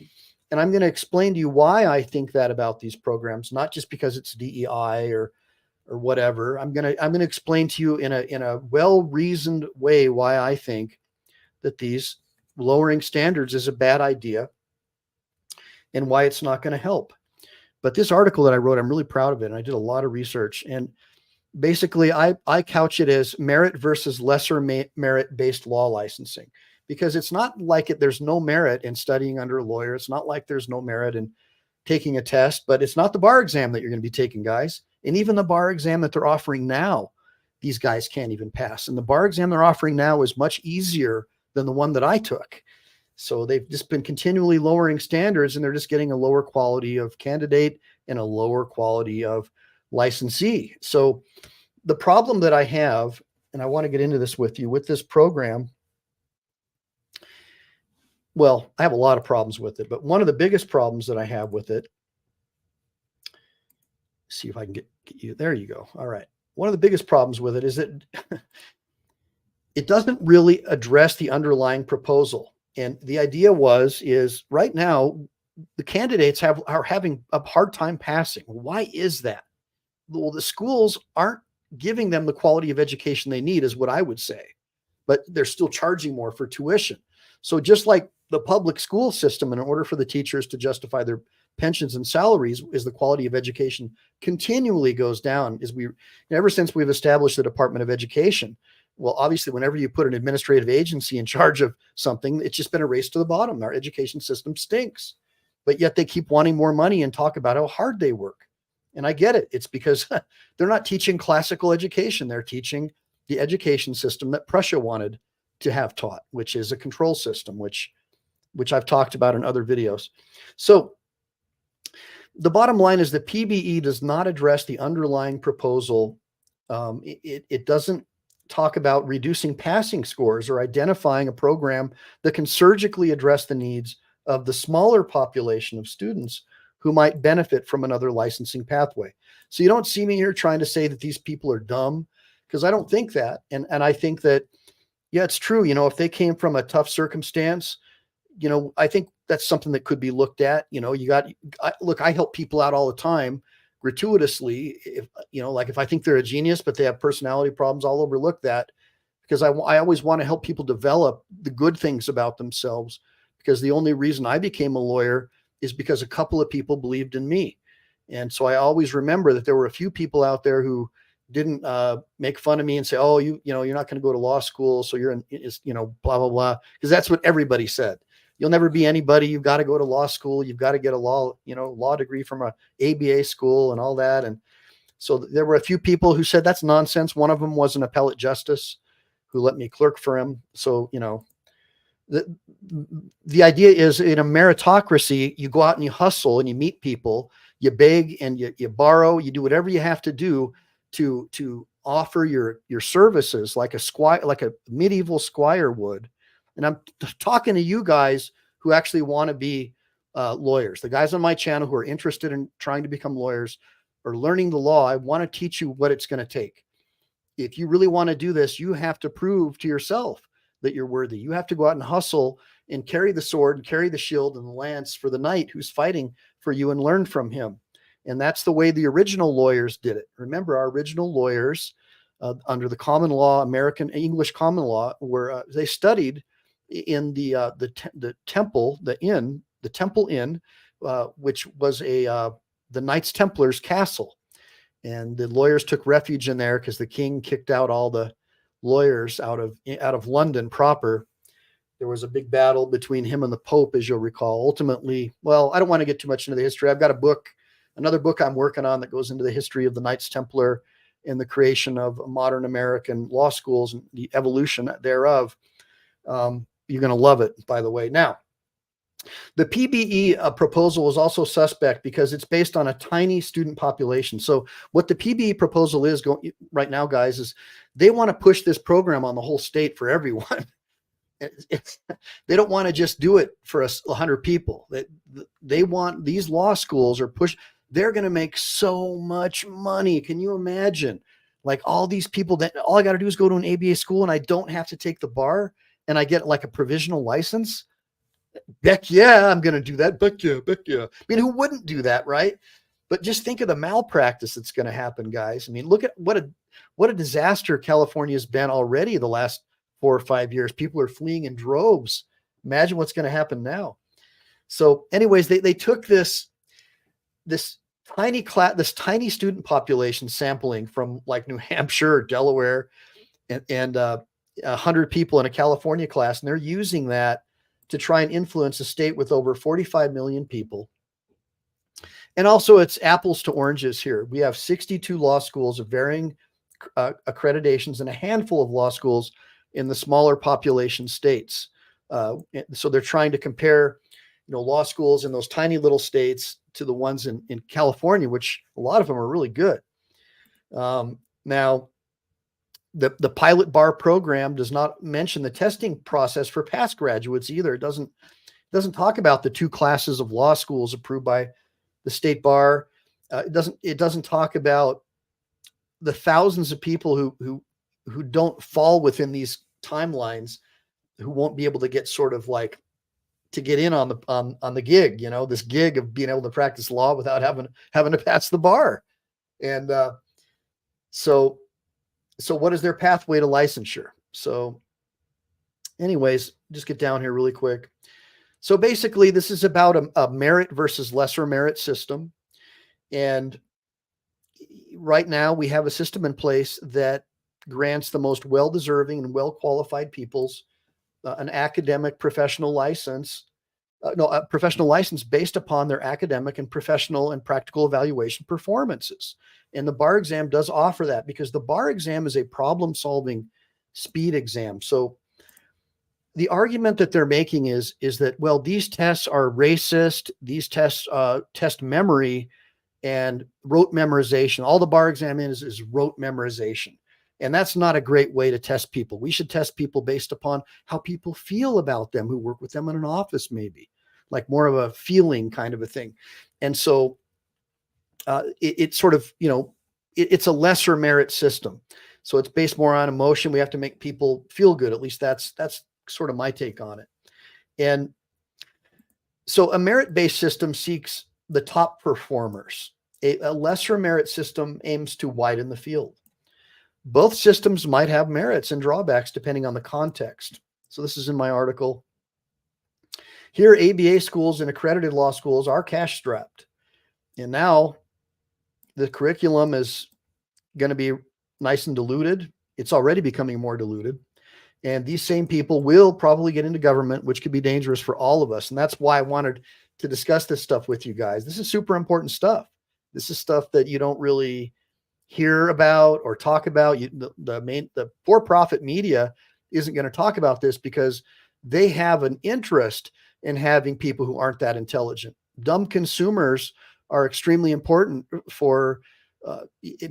and I'm going to explain to you why I think that about these programs, not just because it's DEI or whatever. I'm going to explain to you in a well-reasoned way why I think that these lowering standards is a bad idea and why it's not going to help. But this article that I wrote, I'm really proud of it. And I did a lot of research. And basically, I couch it as merit versus lesser merit-based law licensing, because it's not like there's no merit in studying under a lawyer. It's not like there's no merit in taking a test, but it's not the bar exam that you're going to be taking, guys. And even the bar exam that they're offering now, these guys can't even pass. And the bar exam they're offering now is much easier than the one that I took. So they've just been continually lowering standards, and they're just getting a lower quality of candidate and a lower quality of licensee. So the problem that I have, and I want to get into this with you, with this program, well, I have a lot of problems with it, but one of the biggest problems that I have with it, see if I can get you, there you go. All right. One of the biggest problems with it is that it doesn't really address the underlying proposal. And the idea is right now, the candidates are having a hard time passing. Why is that? Well, the schools aren't giving them the quality of education they need, is what I would say, but they're still charging more for tuition. So just like the public school system, in order for the teachers to justify their pensions and salaries, is the quality of education continually goes down ever since we've established the Department of Education. Well, obviously, whenever you put an administrative agency in charge of something, it's just been a race to the bottom. Our education system stinks, but yet they keep wanting more money and talk about how hard they work. And I get it. It's because they're not teaching classical education. They're teaching the education system that Prussia wanted to have taught, which is a control system, which I've talked about in other videos. So the bottom line is the PBE does not address the underlying proposal. It doesn't talk about reducing passing scores or identifying a program that can surgically address the needs of the smaller population of students who might benefit from another licensing pathway. So you don't see me here trying to say that these people are dumb, because I don't think that. And I think that, yeah, it's true. If they came from a tough circumstance, I think that's something that could be looked at. I help people out all the time gratuitously. If I think they're a genius, but they have personality problems, I'll overlook that, because I always want to help people develop the good things about themselves, because the only reason I became a lawyer is because a couple of people believed in me. And so I always remember that there were a few people out there who didn't make fun of me and say, oh, you're not going to go to law school, so you're blah, blah, blah. Because that's what everybody said. You'll never be anybody. You've got to go to law school. You've got to get a law degree from a ABA school and all that. And so there were a few people who said that's nonsense. One of them was an appellate justice who let me clerk for him. So, the idea is, in a meritocracy, you go out and you hustle and you meet people, you beg and you borrow, you do whatever you have to do to offer your services like a medieval squire would. And I'm talking to you guys who actually want to be lawyers. The guys on my channel who are interested in trying to become lawyers or learning the law. I want to teach you what it's going to take. If you really want to do this, you have to prove to yourself that you're worthy. You have to go out and hustle and carry the sword and carry the shield and the lance for the knight who's fighting for you, and learn from him. And that's the way the original lawyers did it. Remember, our original lawyers under the common law, American English common law, were they studied in the temple inn, which was the Knights Templars castle. And the lawyers took refuge in there because the king kicked out all the lawyers out of London proper. There was a big battle between him and the Pope, as you'll recall. Ultimately, well, I don't want to get too much into the history. I've got another book I'm working on that goes into the history of the Knights Templar and the creation of modern American law schools and the evolution thereof. You're going to love it, by the way. Now, the PBE proposal is also suspect because it's based on a tiny student population. So what the PBE proposal is going right now, guys, is they want to push this program on the whole state for everyone. They don't want to just do it for 100 people. They want these law schools they're going to make so much money. Can you imagine? Like all these people that all I got to do is go to an ABA school and I don't have to take the bar and I get like a provisional license. Heck yeah, I'm going to do that. Heck yeah. I mean, who wouldn't do that, right? But just think of the malpractice that's going to happen, guys. I mean, look at what a disaster California has been already the last 4 or 5 years. People are fleeing in droves. Imagine what's going to happen now. So anyways, they took this this tiny student population sampling from like New Hampshire or Delaware and 100 people in a California class, and they're using that to try and influence a state with over 45 million people. And also, it's apples to oranges here. We have 62 law schools of varying accreditations and a handful of law schools in the smaller population states. So they're trying to compare, law schools in those tiny little states to the ones in California, which a lot of them are really good. Now, the pilot bar program does not mention the testing process for past graduates either. It doesn't talk about the 2 classes of law schools approved by the state bar. It doesn't talk about the thousands of people who don't fall within these timelines, who won't be able to get sort of like to get in on the gig, this gig of being able to practice law without having to pass the bar. And so what is their pathway to licensure? So anyways, just get down here really quick. So basically, this is about a merit versus lesser merit system. And right now, we have a system in place that grants the most well-deserving and well-qualified peoples an academic professional license, a professional license based upon their academic and professional and practical evaluation performances. And the bar exam does offer that, because the bar exam is a problem-solving speed exam. So the argument that they're making is that, well, these tests are racist. These tests test memory and rote memorization. All the bar exam is rote memorization. And that's not a great way to test people. We should test people based upon how people feel about them who work with them in an office, maybe like more of a feeling kind of a thing. And so it's sort of, it's a lesser merit system. So it's based more on emotion. We have to make people feel good. At least that's sort of my take on it. And so a merit-based system seeks the top performers. A lesser merit system aims to widen the field. Both systems might have merits and drawbacks depending on the context. So this is in my article. Here, ABA schools and accredited law schools are cash strapped. And now the curriculum is going to be nice and diluted. It's already becoming more diluted. And these same people will probably get into government, which could be dangerous for all of us. And that's why I wanted to discuss this stuff with you guys. This is super important stuff. This is stuff that you don't really hear about or talk about. The for-profit media isn't going to talk about this because they have an interest in having people who aren't that intelligent. Dumb consumers are extremely important for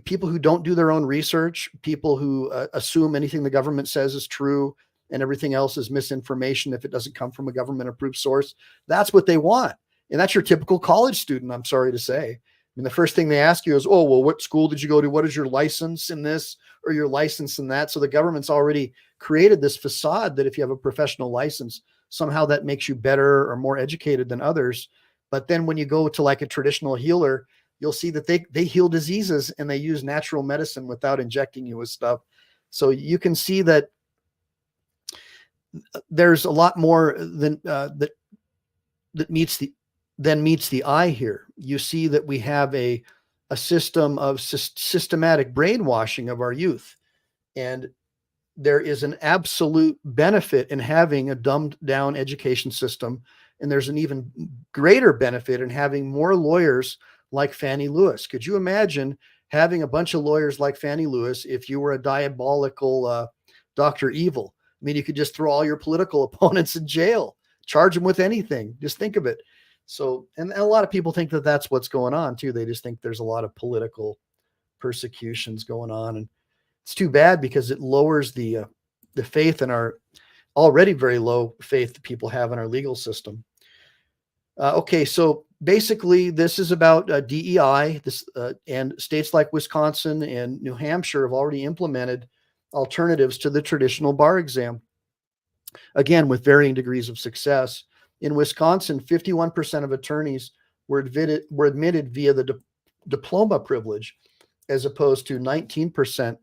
people who don't do their own research, people who assume anything the government says is true and everything else is misinformation if it doesn't come from a government-approved source. That's what they want. And that's your typical college student, I'm sorry to say. I mean, the first thing they ask you is, oh, well, what school did you go to? What is your license in this or your license in that? So the government's already created this facade that if you have a professional license, somehow that makes you better or more educated than others. But then when you go to like a traditional healer, you'll see that they heal diseases and they use natural medicine without injecting you with stuff. So you can see that there's a lot more than that meets the eye here. You see that we have a system of systematic brainwashing of our youth. And there is an absolute benefit in having a dumbed down education system. And there's an even greater benefit in having more lawyers like Fannie Lewis. Could you imagine having a bunch of lawyers like Fannie Lewis if you were a diabolical Dr. Evil? I mean, you could just throw all your political opponents in jail, charge them with anything. Just think of it. So, and a lot of people think that that's what's going on too. They just think there's a lot of political persecutions going on. And it's too bad because it lowers the faith in our already very low faith that people have in our legal system. Okay, so basically this is about DEI. And states like Wisconsin and New Hampshire have already implemented alternatives to the traditional bar exam, again, with varying degrees of success. In Wisconsin, 51% of attorneys were admitted via the diploma privilege, as opposed to 19%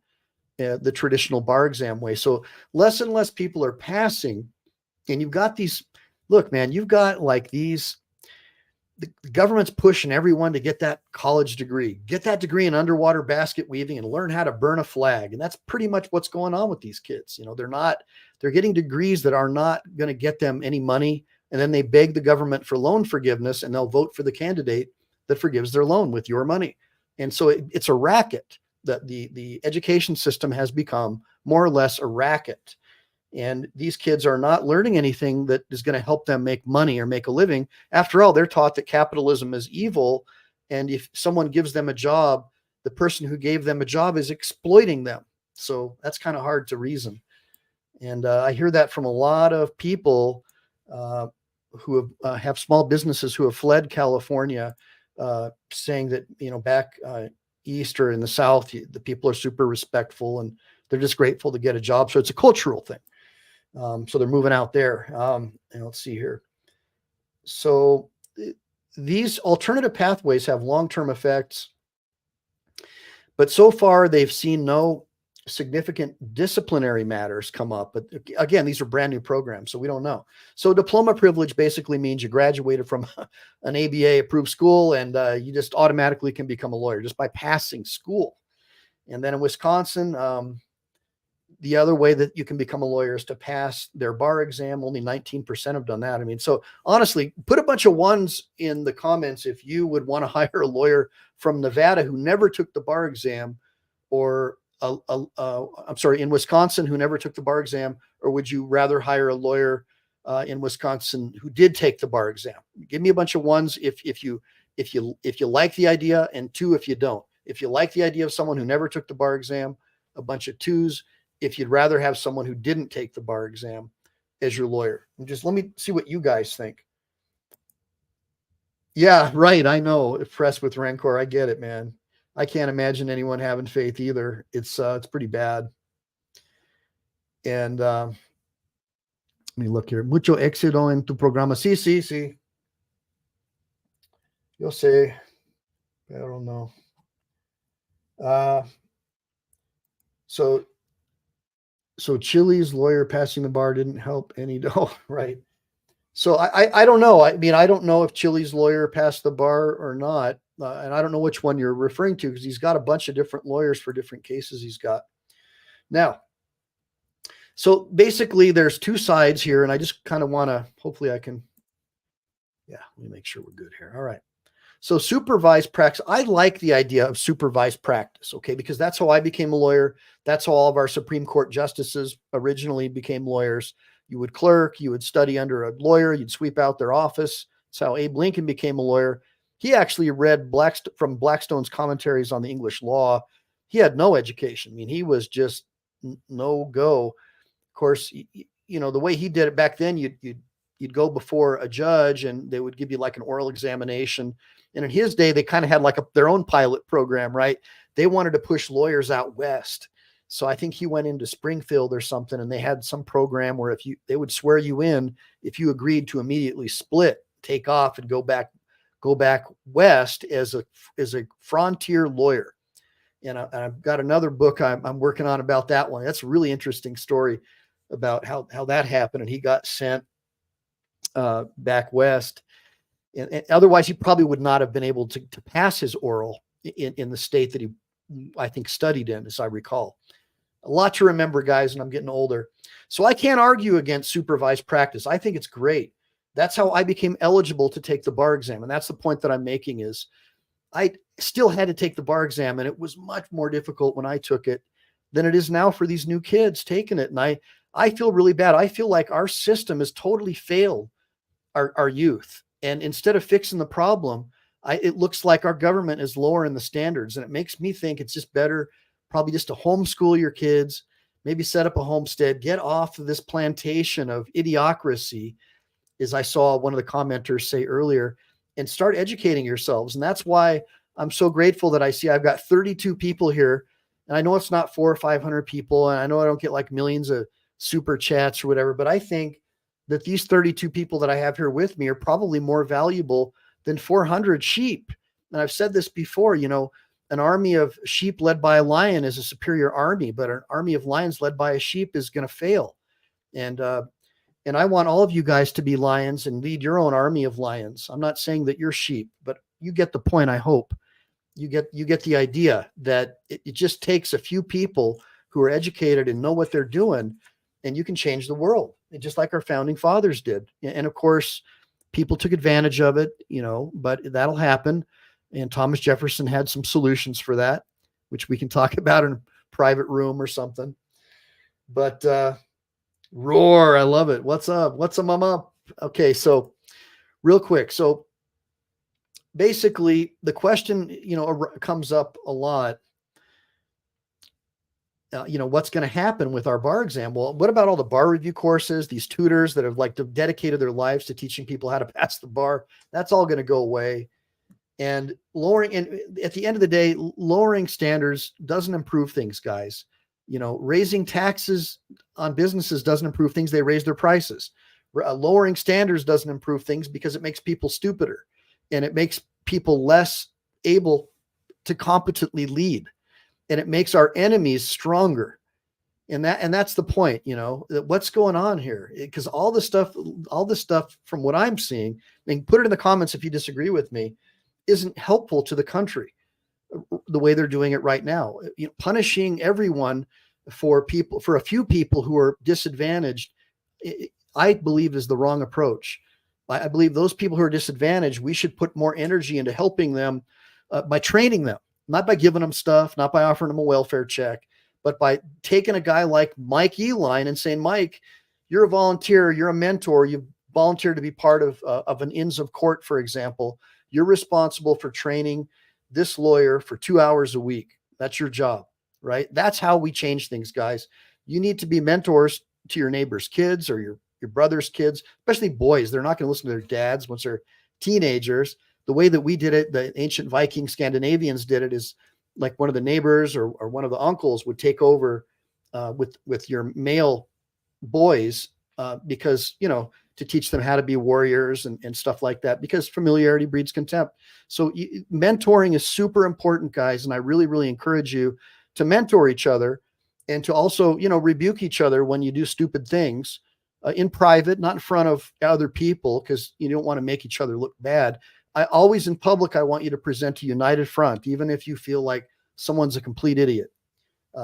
the traditional bar exam way. So less and less people are passing. And you've got these, look, man, you've got like these the government's pushing everyone to get that college degree, get that degree in underwater basket weaving and learn how to burn a flag. And that's pretty much what's going on with these kids. They're getting degrees that are not going to get them any money. And then they beg the government for loan forgiveness, and they'll vote for the candidate that forgives their loan with your money. And so it's a racket. That the education system has become more or less a racket. And these kids are not learning anything that is going to help them make money or make a living. After all, they're taught that capitalism is evil. And if someone gives them a job, the person who gave them a job is exploiting them. So that's kind of hard to reason. And I hear that from a lot of people who have small businesses who have fled California, saying that, back East or in the South, the people are super respectful and they're just grateful to get a job. So it's a cultural thing. So they're moving out there. And let's see here. So these alternative pathways have long-term effects, but so far they've seen no significant disciplinary matters come up. But again, these are brand new programs, so we don't know. So diploma privilege basically means you graduated from an ABA approved school and you just automatically can become a lawyer just by passing school. And then in Wisconsin, the other way that you can become a lawyer is to pass their bar exam. Only 19% have done that. I mean, so honestly, put a bunch of ones in the comments if you would want to hire a lawyer from Nevada who never took the bar exam, or in Wisconsin who never took the bar exam, or would you rather hire a lawyer in Wisconsin who did take the bar exam? Give me a bunch of ones if you like the idea, and two if you don't. If you like the idea of someone who never took the bar exam, a bunch of twos. If you'd rather have someone who didn't take the bar exam as your lawyer. And just let me see what you guys think. Yeah, right. I know. Pressed with rancor. I get it, man. I can't imagine anyone having faith either. It's pretty bad. And let me look here. Mucho éxito en tu programa. Sí. Yo sé. I don't know. So Chile's lawyer passing the bar didn't help any. Oh, right. So I don't know. I mean, I don't know if Chile's lawyer passed the bar or not. And I don't know which one you're referring to, because he's got a bunch of different lawyers for different cases he's got. Now, so basically there's two sides here, and I just kind of want to, hopefully I can, let me make sure we're good here. All right. So supervised practice, I like the idea of supervised practice, okay, because that's how I became a lawyer. That's how all of our Supreme Court justices originally became lawyers. You would clerk, you would study under a lawyer, you'd sweep out their office. That's how Abe Lincoln became a lawyer. He actually read from Blackstone's commentaries on the English law. He had no education. I mean, he was just no go. Of course, the way he did it back then, you'd go before a judge and they would give you like an oral examination. And in his day, they kind of had like their own pilot program, right? They wanted to push lawyers out west. So I think he went into Springfield or something, and they had some program where they would swear you in if you agreed to immediately split, take off, and go back west as a frontier lawyer. And I've got another book I'm working on about that one. That's a really interesting story about how that happened, and he got sent back west. And otherwise, he probably would not have been able to pass his oral in the state that he, I think, studied in, as I recall. A lot to remember, guys, and I'm getting older. So I can't argue against supervised practice. I think it's great. That's how I became eligible to take the bar exam. And that's the point that I'm making, is I still had to take the bar exam, and it was much more difficult when I took it than it is now for these new kids taking it. And I feel really bad. I feel like our system has totally failed our youth. And instead of fixing the problem, it looks like our government is lowering the standards. And it makes me think it's just better probably just to homeschool your kids, maybe set up a homestead, get off of this plantation of idiocracy, as I saw one of the commenters say earlier, and start educating yourselves. And that's why I'm so grateful that I've got 32 people here. And I know it's not 400 or 500 people. And I know I don't get like millions of super chats or whatever, but I think that these 32 people that I have here with me are probably more valuable than 400 sheep. And I've said this before, an army of sheep led by a lion is a superior army, but an army of lions led by a sheep is going to fail. And And I want all of you guys to be lions and lead your own army of lions. I'm not saying that you're sheep, but you get the point. I hope you get the idea that it just takes a few people who are educated and know what they're doing, and you can change the world. And just like our founding fathers did. And of course, people took advantage of it, but that'll happen. And Thomas Jefferson had some solutions for that, which we can talk about in a private room or something. But Roar, I love it. What's up? What's up, mama? Okay, so real quick. So basically, the question, comes up a lot. What's going to happen with our bar exam? Well, what about all the bar review courses, these tutors that have dedicated their lives to teaching people how to pass the bar? That's all going to go away. And at the end of the day, lowering standards doesn't improve things, guys. Raising taxes on businesses doesn't improve things. They raise their prices. Lowering standards doesn't improve things because it makes people stupider, and it makes people less able to competently lead, and it makes our enemies stronger. And that's the point, what's going on here, because all this stuff from what I'm seeing, put it in the comments if you disagree with me, isn't helpful to the country the way they're doing it right now. Punishing everyone for a few people who are disadvantaged, I believe is the wrong approach. I believe those people who are disadvantaged, we should put more energy into helping them by training them, not by giving them stuff, not by offering them a welfare check, but by taking a guy like Mike Eline and saying, Mike, you're a volunteer, you're a mentor, you volunteered to be part of an Inns of Court, for example. You're responsible for training this lawyer for 2 hours a week. That's your job, right? That's how we change things, guys. You need to be mentors to your neighbor's kids or your brother's kids, especially boys. They're not going to listen to their dads once they're teenagers. The way that we did it, the ancient Viking Scandinavians did it, is like one of the neighbors or one of the uncles would take over with your male boys because, to teach them how to be warriors and stuff like that, because familiarity breeds contempt. So mentoring is super important, guys. And I really, really encourage you to mentor each other and to also, rebuke each other when you do stupid things in private, not in front of other people, because you don't want to make each other look bad. I always, in public, I want you to present a united front, even if you feel like someone's a complete idiot.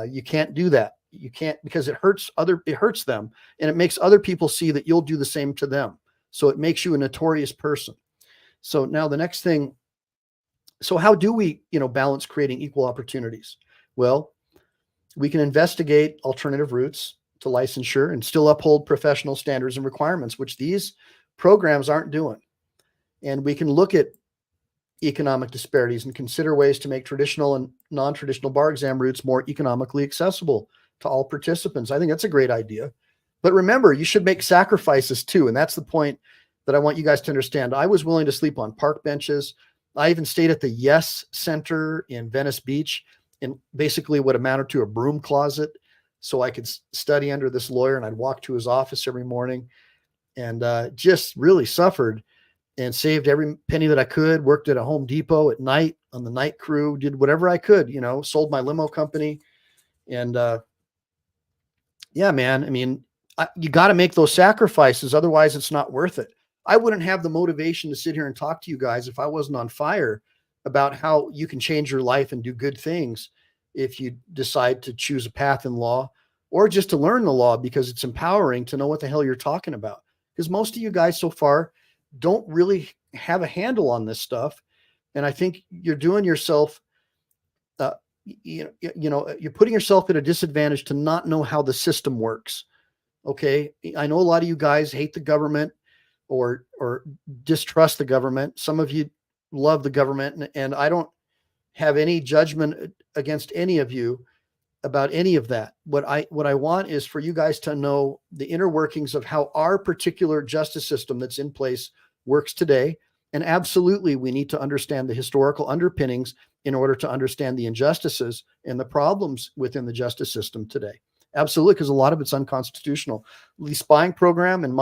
You can't do that. You can't, because it hurts them, and it makes other people see that you'll do the same to them. So it makes you a notorious person. So now the next thing, so how do we, balance creating equal opportunities? Well, we can investigate alternative routes to licensure and still uphold professional standards and requirements, which these programs aren't doing. And we can look at economic disparities and consider ways to make traditional and non-traditional bar exam routes more economically accessible to all participants. I think that's a great idea. But remember, you should make sacrifices too. And that's the point that I want you guys to understand. I was willing to sleep on park benches. I even stayed at the Yes Center in Venice Beach in basically what amounted to a broom closet, so I could study under this lawyer, and I'd walk to his office every morning, and just really suffered and saved every penny that I could, worked at a Home Depot at night on the night crew, did whatever I could, sold my limo company. And yeah, man, you got to make those sacrifices. Otherwise it's not worth it. I wouldn't have the motivation to sit here and talk to you guys if I wasn't on fire about how you can change your life and do good things if you decide to choose a path in law, or just to learn the law, because it's empowering to know what the hell you're talking about. Because most of you guys so far don't really have a handle on this stuff. And I think you're doing yourself, you're putting yourself at a disadvantage to not know how the system works. Okay. I know a lot of you guys hate the government or distrust the government. Some of you love the government, and I don't have any judgment against any of you about any of that. What I want is for you guys to know the inner workings of how our particular justice system that's in place works today. And absolutely, we need to understand the historical underpinnings in order to understand the injustices and the problems within the justice system today. Absolutely, because a lot of it's unconstitutional. The spying programs, in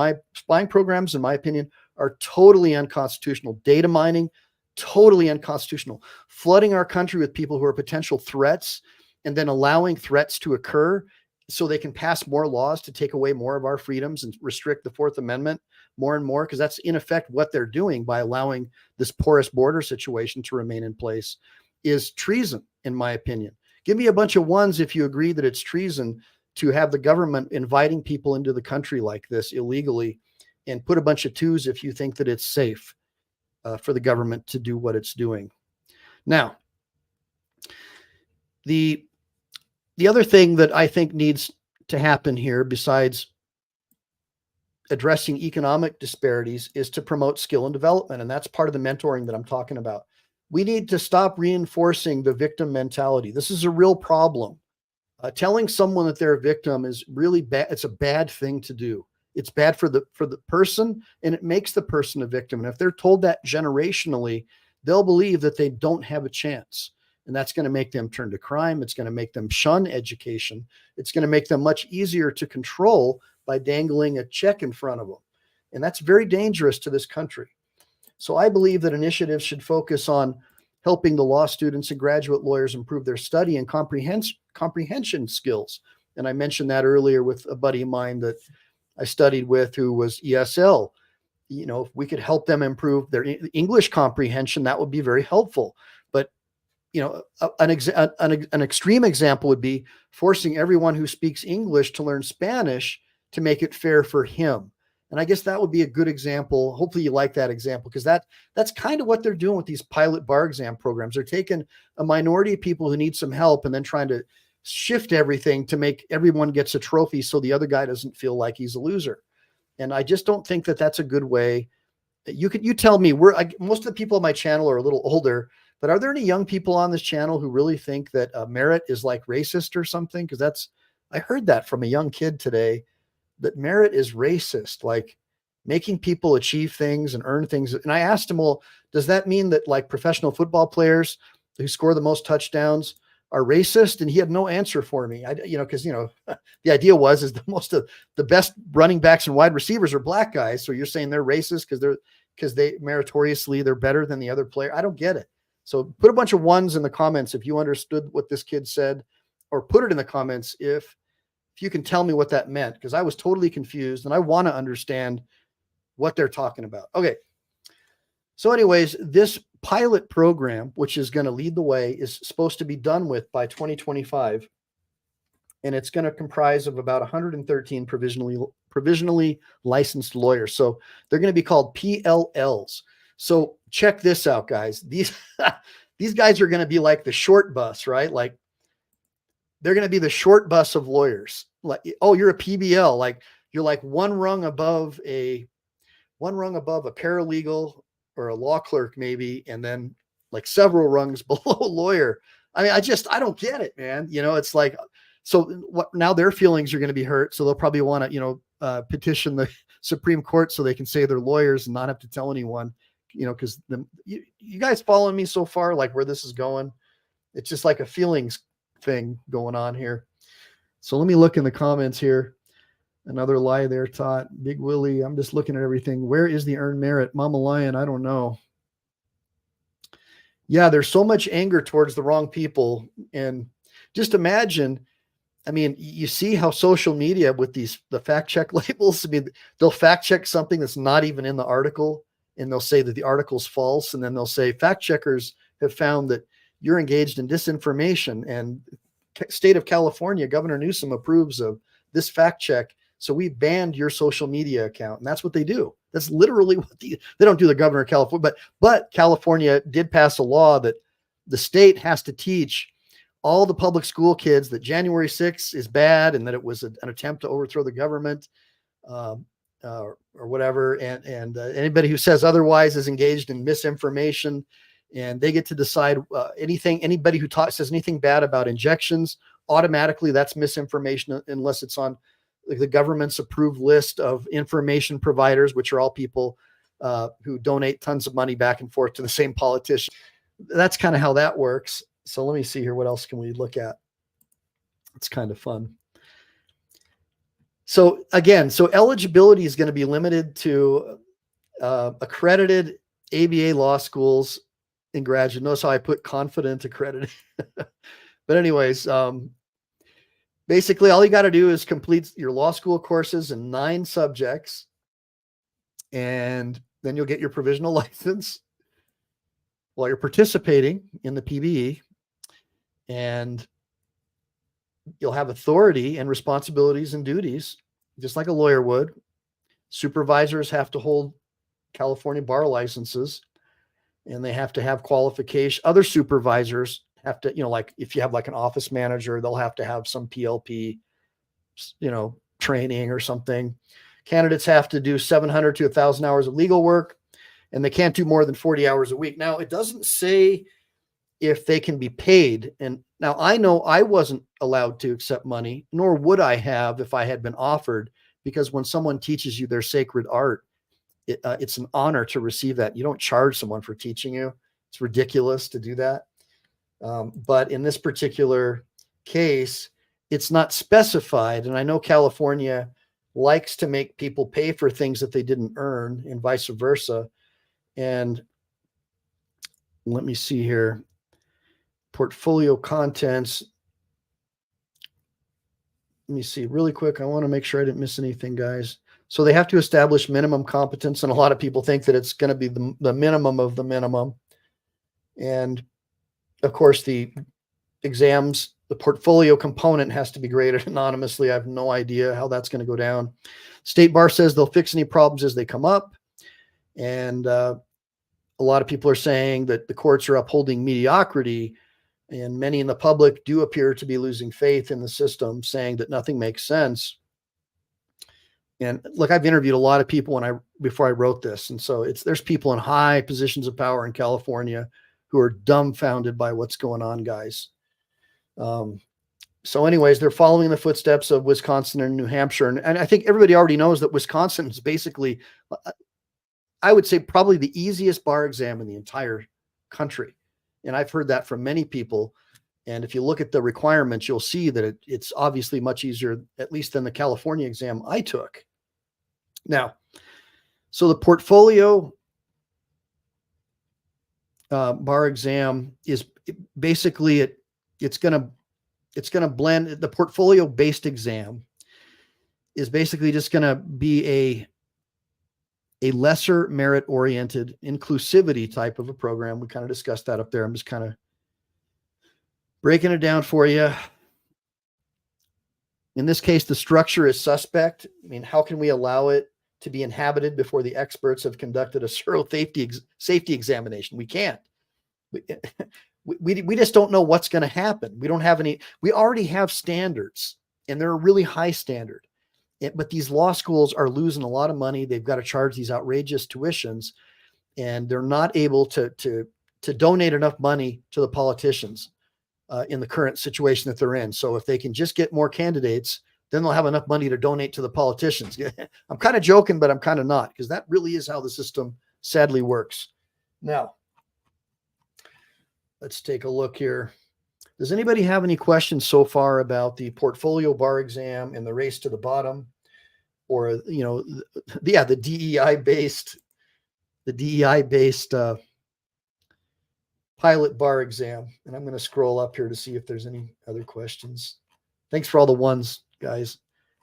my opinion, are totally unconstitutional. Data mining, totally unconstitutional. Flooding our country with people who are potential threats and then allowing threats to occur, so they can pass more laws to take away more of our freedoms and restrict the Fourth Amendment more and more, because that's in effect what they're doing by allowing this porous border situation to remain in place, is treason, in my opinion. Give me a bunch of ones if you agree that it's treason to have the government inviting people into the country like this illegally, and put a bunch of twos if you think that it's safe for the government to do what it's doing. Now, the other thing that I think needs to happen here, besides addressing economic disparities, is to promote skill and development. And that's part of the mentoring that I'm talking about. We need to stop reinforcing the victim mentality. This is a real problem. Telling someone that they're a victim is really bad. It's a bad thing to do. It's bad for the person, and it makes the person a victim. And if they're told that generationally, they'll believe that they don't have a chance. And that's going to make them turn to crime. It's going to make them shun education. It's going to make them much easier to control by dangling a check in front of them. And that's very dangerous to this country. So I believe that initiatives should focus on helping the law students and graduate lawyers improve their study and comprehension skills. And I mentioned that earlier with a buddy of mine that I studied with who was ESL. You know, if we could help them improve their English comprehension, that would be very helpful. But, you know, an extreme example would be forcing everyone who speaks English to learn Spanish to make it fair for him. And I guess that would be a good example. Hopefully you like that example, because that's kind of what they're doing with these pilot bar exam programs. They're taking a minority of people who need some help and then trying to shift everything to make everyone gets a trophy so the other guy doesn't feel like he's a loser. And I just don't think that that's a good way. You tell me. Most of the people on my channel are a little older, but are there any young people on this channel who really think that merit is like racist or something? Because I heard that from a young kid today, that merit is racist, like making people achieve things and earn things. And I asked him, well, does that mean that like professional football players who score the most touchdowns are racist? And he had no answer for me. Because the idea is the most of the best running backs and wide receivers are black guys. So you're saying they're racist because they meritoriously they're better than the other player. I don't get it. So put a bunch of ones in the comments if you understood what this kid said, or put it in the comments if you can tell me what that meant, because I was totally confused and I want to understand what they're talking about. Okay. So anyways, this pilot program, which is going to lead the way, is supposed to be done with by 2025. And it's going to comprise of about 113 provisionally licensed lawyers. So they're going to be called PLLs. So check this out, guys. These guys are going to be like the short bus, right? Like they're going to be the short bus of lawyers. Like, oh, you're a PBL. Like you're like one rung above a paralegal or a law clerk maybe, and then like several rungs below a lawyer. I mean, I don't get it, man. It's like, so what, now their feelings are going to be hurt. So they'll probably want to, petition the Supreme Court so they can say they're lawyers and not have to tell anyone, because you guys following me so far, like where this is going. It's just like a feelings thing going on here. So let me look in the comments here. Another lie there, Tot. Big Willie, I'm just looking at everything. Where is the earned merit? Mama Lion, I don't know. Yeah, there's so much anger towards the wrong people. And just imagine, I mean, you see how social media with the fact check labels, I mean, they'll fact check something that's not even in the article, and they'll say that the article's false. And then they'll say fact checkers have found that you're engaged in disinformation, and state of California, Governor Newsom approves of this fact check. So we banned your social media account. And that's what they do. That's literally what they don't do, the governor of California, but California did pass a law that the state has to teach all the public school kids that January 6th is bad and that it was an attempt to overthrow the government, or whatever. And anybody who says otherwise is engaged in misinformation, and they get to decide anybody who says anything bad about injections, automatically that's misinformation unless it's on the government's approved list of information providers, which are all people who donate tons of money back and forth to the same politician. That's kind of how that works. So let me see here. What else can we look at? It's kind of fun. So again, eligibility is going to be limited to accredited ABA law schools in graduate. Notice how I put confident accredited. But anyways, Basically, all you got to do is complete your law school courses in 9 subjects, and then you'll get your provisional license while you're participating in the PBE, and you'll have authority and responsibilities and duties, just like a lawyer would. Supervisors have to hold California bar licenses, and they have to have qualification. Other supervisors have to, like if you have like an office manager, they'll have to have some PLP, training or something. Candidates have to do 700 to 1,000 hours of legal work, and they can't do more than 40 hours a week. Now, it doesn't say if they can be paid. And now I know I wasn't allowed to accept money, nor would I have if I had been offered, because when someone teaches you their sacred art, it's an honor to receive that. You don't charge someone for teaching you. It's ridiculous to do that. But in this particular case, it's not specified. And I know California likes to make people pay for things that they didn't earn, and vice versa. And let me see here. Portfolio contents. Let me see really quick. I want to make sure I didn't miss anything, guys. So they have to establish minimum competence, and a lot of people think that it's going to be the minimum of the minimum. And of course, the exams, the portfolio component has to be graded anonymously. I have no idea how that's going to go down. State Bar says they'll fix any problems as they come up. And a lot of people are saying that the courts are upholding mediocrity, and many in the public do appear to be losing faith in the system, saying that nothing makes sense. And look, I've interviewed a lot of people before I wrote this. And so there's people in high positions of power in California who are dumbfounded by what's going on, guys. So anyways, they're following the footsteps of Wisconsin and New Hampshire. And I think everybody already knows that Wisconsin is basically, I would say, probably the easiest bar exam in the entire country. And I've heard that from many people. And if you look at the requirements, you'll see that it's obviously much easier, at least than the California exam I took. Now, so the portfolio bar exam is basically it's going to blend. The portfolio based exam is basically just going to be a lesser merit oriented inclusivity type of a program. We kind of discussed that up there. I'm just kind of breaking it down for you. In this case, the structure is suspect. I mean, how can we allow it to be inhabited before the experts have conducted a thorough safety examination? We can't. We just don't know what's going to happen. We don't have any. We already have standards, and they're a really high standard. But these law schools are losing a lot of money. They've got to charge these outrageous tuitions, and they're not able to donate enough money to the politicians in the current situation that they're in. So if they can just get more candidates, then they'll have enough money to donate to the politicians. I'm kind of joking, but I'm kind of not, because that really is how the system sadly works. Now, let's take a look here. Does anybody have any questions so far about the portfolio bar exam and the race to the bottom, or the DEI based pilot bar exam? And I'm going to scroll up here to see if there's any other questions. Thanks for all the ones, guys.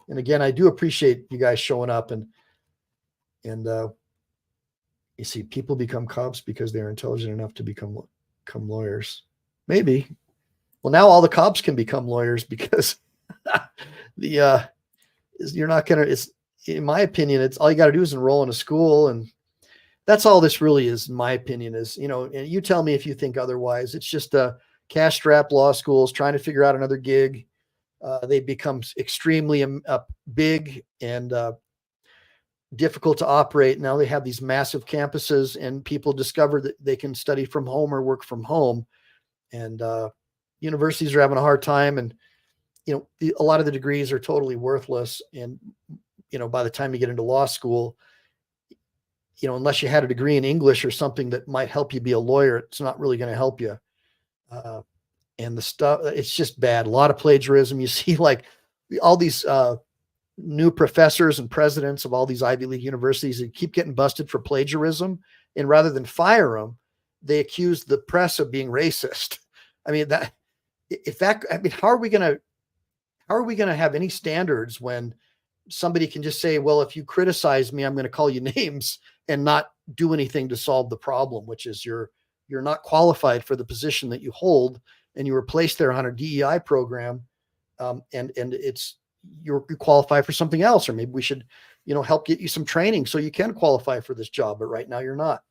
And again, I do appreciate you guys showing up. And you see, people become cops because they're intelligent enough to become lawyers. Maybe. Well, now all the cops can become lawyers, because you're not going to, it's, in my opinion, it's all you got to do is enroll in a school. And that's all this really is, in my opinion, is, and you tell me if you think otherwise. It's just cash strapped law schools trying to figure out another gig. They become extremely big and difficult to operate. Now they have these massive campuses, and people discover that they can study from home or work from home. And universities are having a hard time, and a lot of the degrees are totally worthless. And by the time you get into law school, unless you had a degree in English or something that might help you be a lawyer, it's not really going to help you. And the stuff, it's just bad. A lot of plagiarism. You see, like, all these new professors and presidents of all these Ivy League universities that keep getting busted for plagiarism, and rather than fire them, they accuse the press of being racist. I mean, how are we going to How are we going to have any standards when somebody can just say, well, if you criticize me, I'm going to call you names and not do anything to solve the problem, which is you're not qualified for the position that you hold, and you were placed there on a DEI program, and it's you qualify for something else, or maybe we should, help get you some training so you can qualify for this job, but right now you're not.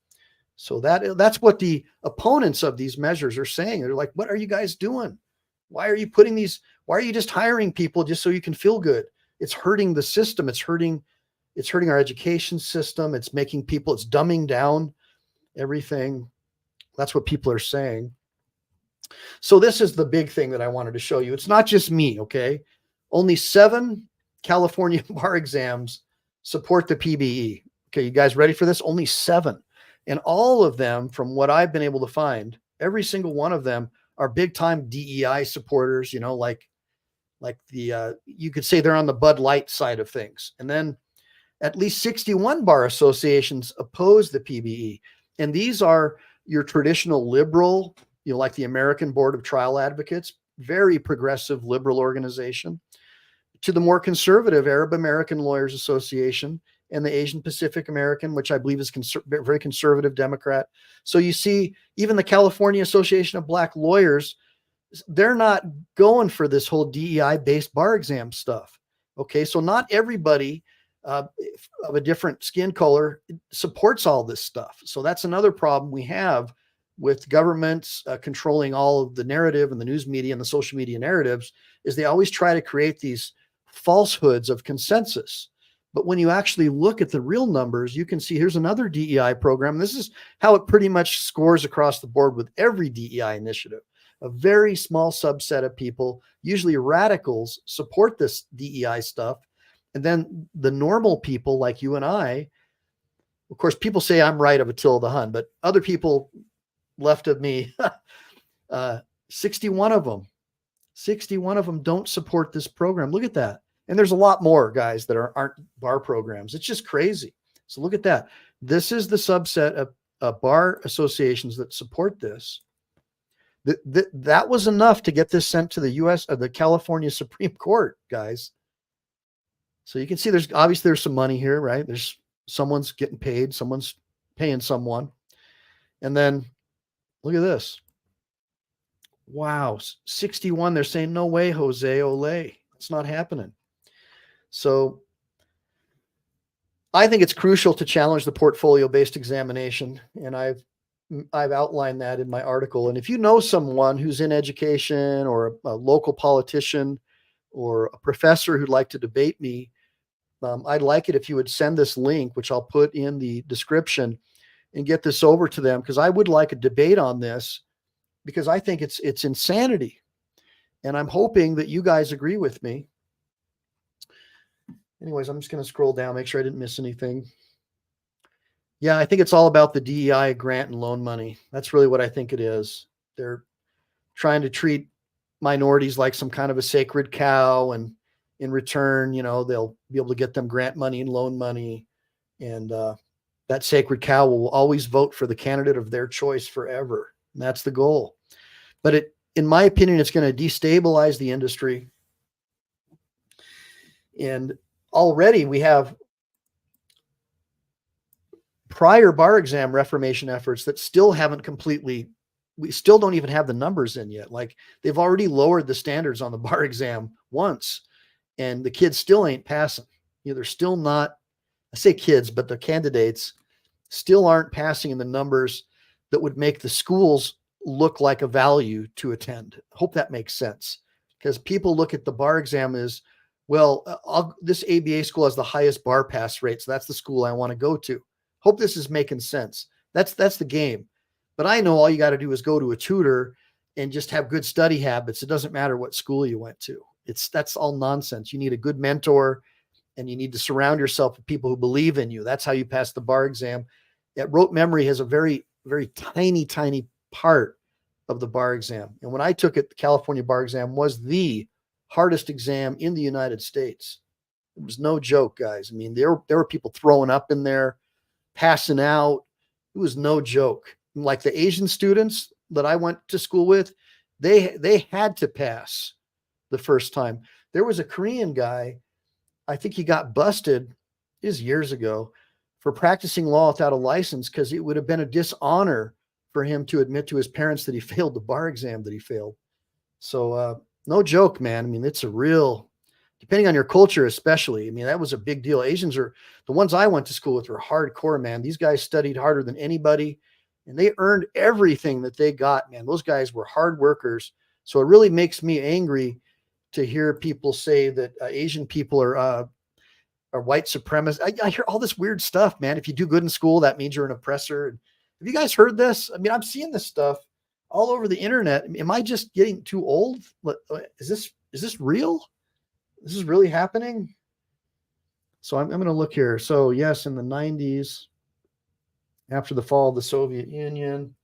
So that's what the opponents of these measures are saying. They're like, what are you guys doing? Why are you why are you just hiring people just so you can feel good? It's hurting the system. It's hurting our education system. It's dumbing down everything. That's what people are saying. So this is the big thing that I wanted to show you. It's not just me, okay? Only 7 California bar exams support the PBE. Okay, you guys ready for this? Only 7. And all of them, from what I've been able to find, every single one of them are big time DEI supporters, like you could say they're on the Bud Light side of things. And then at least 61 bar associations oppose the PBE. And these are your traditional liberal, like the American Board of Trial Advocates, very progressive liberal organization, to the more conservative Arab American Lawyers Association and the Asian Pacific American, which I believe is very conservative Democrat. So you see, even the California Association of Black Lawyers, they're not going for this whole DEI-based bar exam stuff. Okay, so not everybody of a different skin color supports all this stuff. So that's another problem we have with governments controlling all of the narrative and the news media and the social media narratives, is they always try to create these falsehoods of consensus. But when you actually look at the real numbers, you can see here's another DEI program. This is how it pretty much scores across the board with every DEI initiative. A very small subset of people, usually radicals, support this DEI stuff. And then the normal people like you and I, of course, people say I'm right of Attila the Hun, but other people left of me, 61 of them don't support this program. Look at that. And there's a lot more, guys, that aren't bar programs. It's just crazy. So look at that. This is the subset of bar associations that support this. That was enough to get this sent to the California Supreme Court, guys. So you can see there's some money here, right? There's someone's getting paid, someone's paying someone. And then look at this. Wow, 61. They're saying, no way, Jose Ole. It's not happening. So I think it's crucial to challenge the portfolio-based examination. And I've outlined that in my article. And if you know someone who's in education or a local politician or a professor who'd like to debate me, I'd like it if you would send this link, which I'll put in the description, and get this over to them, because I would like a debate on this, because I think it's insanity. And I'm hoping that you guys agree with me. Anyways, I'm just going to scroll down, make sure I didn't miss anything. Yeah, I think it's all about the DEI grant and loan money. That's really what I think it is. They're trying to treat minorities like some kind of a sacred cow, and in return, they'll be able to get them grant money and loan money. And that sacred cow will always vote for the candidate of their choice forever. And that's the goal. But in my opinion, it's going to destabilize the industry. And already we have prior bar exam reformation efforts that still haven't completely, we still don't even have the numbers in yet. Like, they've already lowered the standards on the bar exam once, and the kids still ain't passing. They're still not, I say kids, but the candidates still aren't passing in the numbers that would make the schools look like a value to attend. Hope that makes sense, because people look at the bar exam as, well, this ABA school has the highest bar pass rate, so that's the school I want to go to. Hope this is making sense. That's the game. But I know all you got to do is go to a tutor and just have good study habits. It doesn't matter what school you went to. That's all nonsense. You need a good mentor, and you need to surround yourself with people who believe in you. That's how you pass the bar exam. Rote memory has a very, very tiny part of the bar exam. And when I took it, the California bar exam was the hardest exam in the United States. It was no joke, guys. I mean, there were people throwing up in there, passing out. It was no joke. Like the Asian students that I went to school with, they had to pass the first time. There was a Korean guy, I think he got busted, this is years ago, for practicing law without a license because it would have been a dishonor for him to admit to his parents that he failed the bar exam that he failed. So no joke, man. I mean, it's a real, depending on your culture, especially. I mean, that was a big deal. Asians are the ones I went to school with were hardcore, man. These guys studied harder than anybody, and they earned everything that they got, man. Those guys were hard workers. So it really makes me angry to hear people say that Asian people are white supremacists. I hear all this weird stuff, man. If you do good in school, that means you're an oppressor. Have you guys heard this? I mean, I'm seeing this stuff all over the internet. Am I just getting too old? Is this real? This is really happening? So I'm going to look here. So yes, in the 90s, after the fall of the Soviet Union.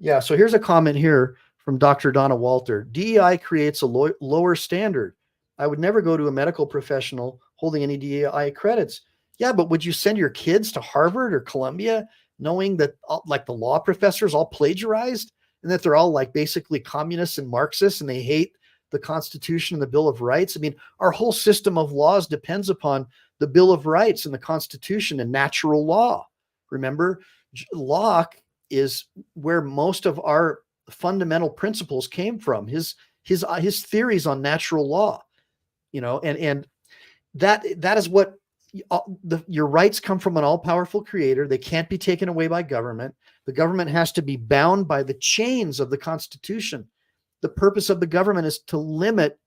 Yeah, so here's a comment here from Dr. Donna Walter. DEI creates a lower standard. I would never go to a medical professional holding any DEI credits. Yeah, but would you send your kids to Harvard or Columbia knowing that like the law professors all plagiarized and that they're all like basically communists and Marxists and they hate the Constitution and the Bill of Rights? I mean, our whole system of laws depends upon the Bill of Rights and the Constitution and natural law. Remember, Locke is where most of our fundamental principles came from. His theories on natural law, and that is what your rights come from an all-powerful creator. They can't be taken away by government. The government has to be bound by the chains of the Constitution. The purpose of the government is to limit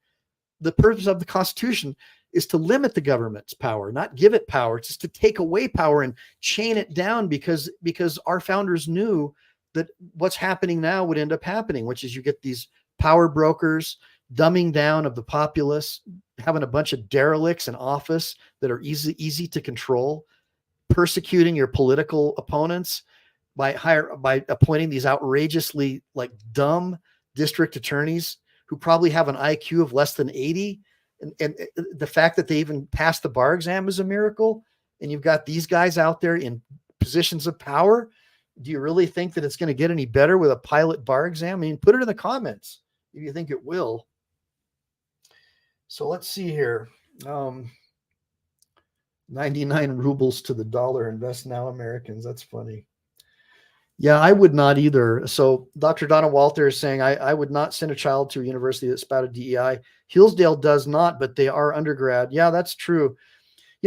the purpose of the Constitution is to limit the government's power, not give it power. It's just to take away power and chain it down because our founders knew that what's happening now would end up happening, which is you get these power brokers, dumbing down of the populace, having a bunch of derelicts in office that are easy to control, persecuting your political opponents by appointing these outrageously like dumb district attorneys who probably have an IQ of less than 80. And the fact that they even passed the bar exam is a miracle. And you've got these guys out there in positions of power. Do you really think that it's going to get any better with a pilot bar exam? I mean, put it in the comments if you think it will. So let's see here. 99 rubles to the dollar. Invest now, Americans. That's funny. Yeah, I would not either. So Dr. Donna Walter is saying, I would not send a child to a university that spouted DEI. Hillsdale does not, but they are undergrad. Yeah, that's true.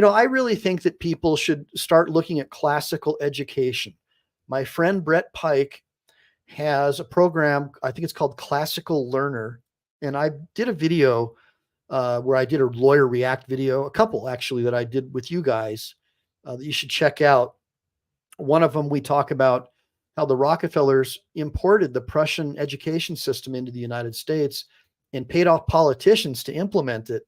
I really think that people should start looking at classical education. My friend Brett Pike has a program, I think it's called Classical Learner. And I did a video where I did a lawyer react video, a couple actually that I did with you guys that you should check out. One of them, we talk about how the Rockefellers imported the Prussian education system into the United States and paid off politicians to implement it.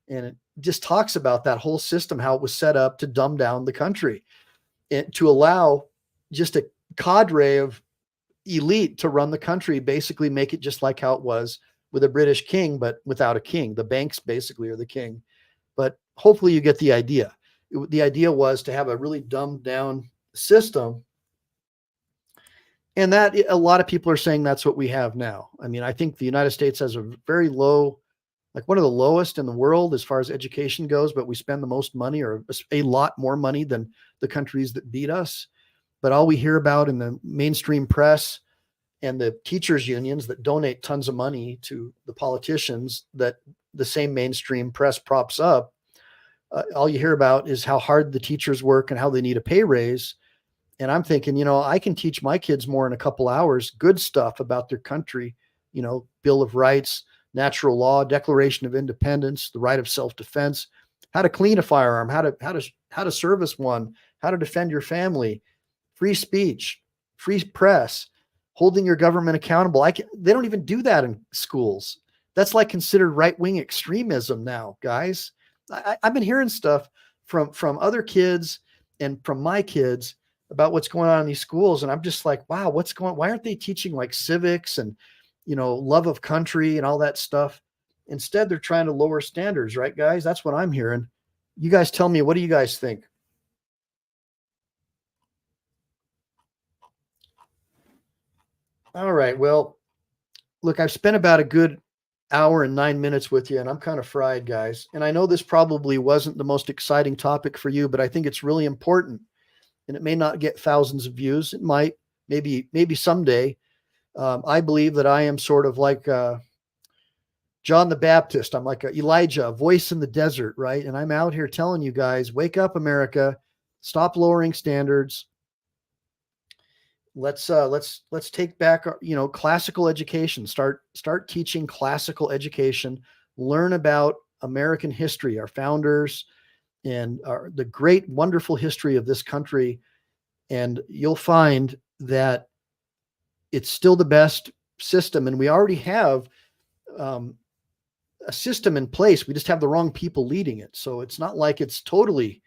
And it just talks about that whole system, how it was set up to dumb down the country and to allow just a cadre of elite to run the country, basically make it just like how it was with a British king, but without a king. The banks basically are the king. But hopefully you get the idea. The idea was to have a really dumbed down system. And that a lot of people are saying that's what we have now. I mean, I think the United States has a very low, like one of the lowest in the world as far as education goes, but we spend the most money or a lot more money than the countries that beat us. But all we hear about in the mainstream press and the teachers unions that donate tons of money to the politicians that the same mainstream press props up, all you hear about is how hard the teachers work and how they need a pay raise. And I'm thinking, I can teach my kids more in a couple hours, good stuff about their country, Bill of Rights, natural law, Declaration of Independence, the right of self-defense, how to clean a firearm, how to service one, how to defend your family, free speech, free press, holding your government accountable. They don't even do that in schools. That's like considered right-wing extremism now, guys. I've been hearing stuff from other kids and from my kids about what's going on in these schools. And I'm just like, wow, why aren't they teaching like civics and, love of country and all that stuff? Instead, they're trying to lower standards, right, guys? That's what I'm hearing. You guys tell me, what do you guys think? All right. Well, look, I've spent about a good hour and 9 minutes with you, and I'm kind of fried, guys. And I know this probably wasn't the most exciting topic for you, but I think it's really important. And it may not get thousands of views. It might, maybe someday. I believe that I am sort of like John the Baptist. I'm like a Elijah, a voice in the desert, right? And I'm out here telling you guys, wake up, America, stop lowering standards. Let's take back our, classical education. Start teaching classical education. Learn about American history, our founders, and the great, wonderful history of this country. And you'll find that it's still the best system. And we already have a system in place. We just have the wrong people leading it. So it's not like it's totally,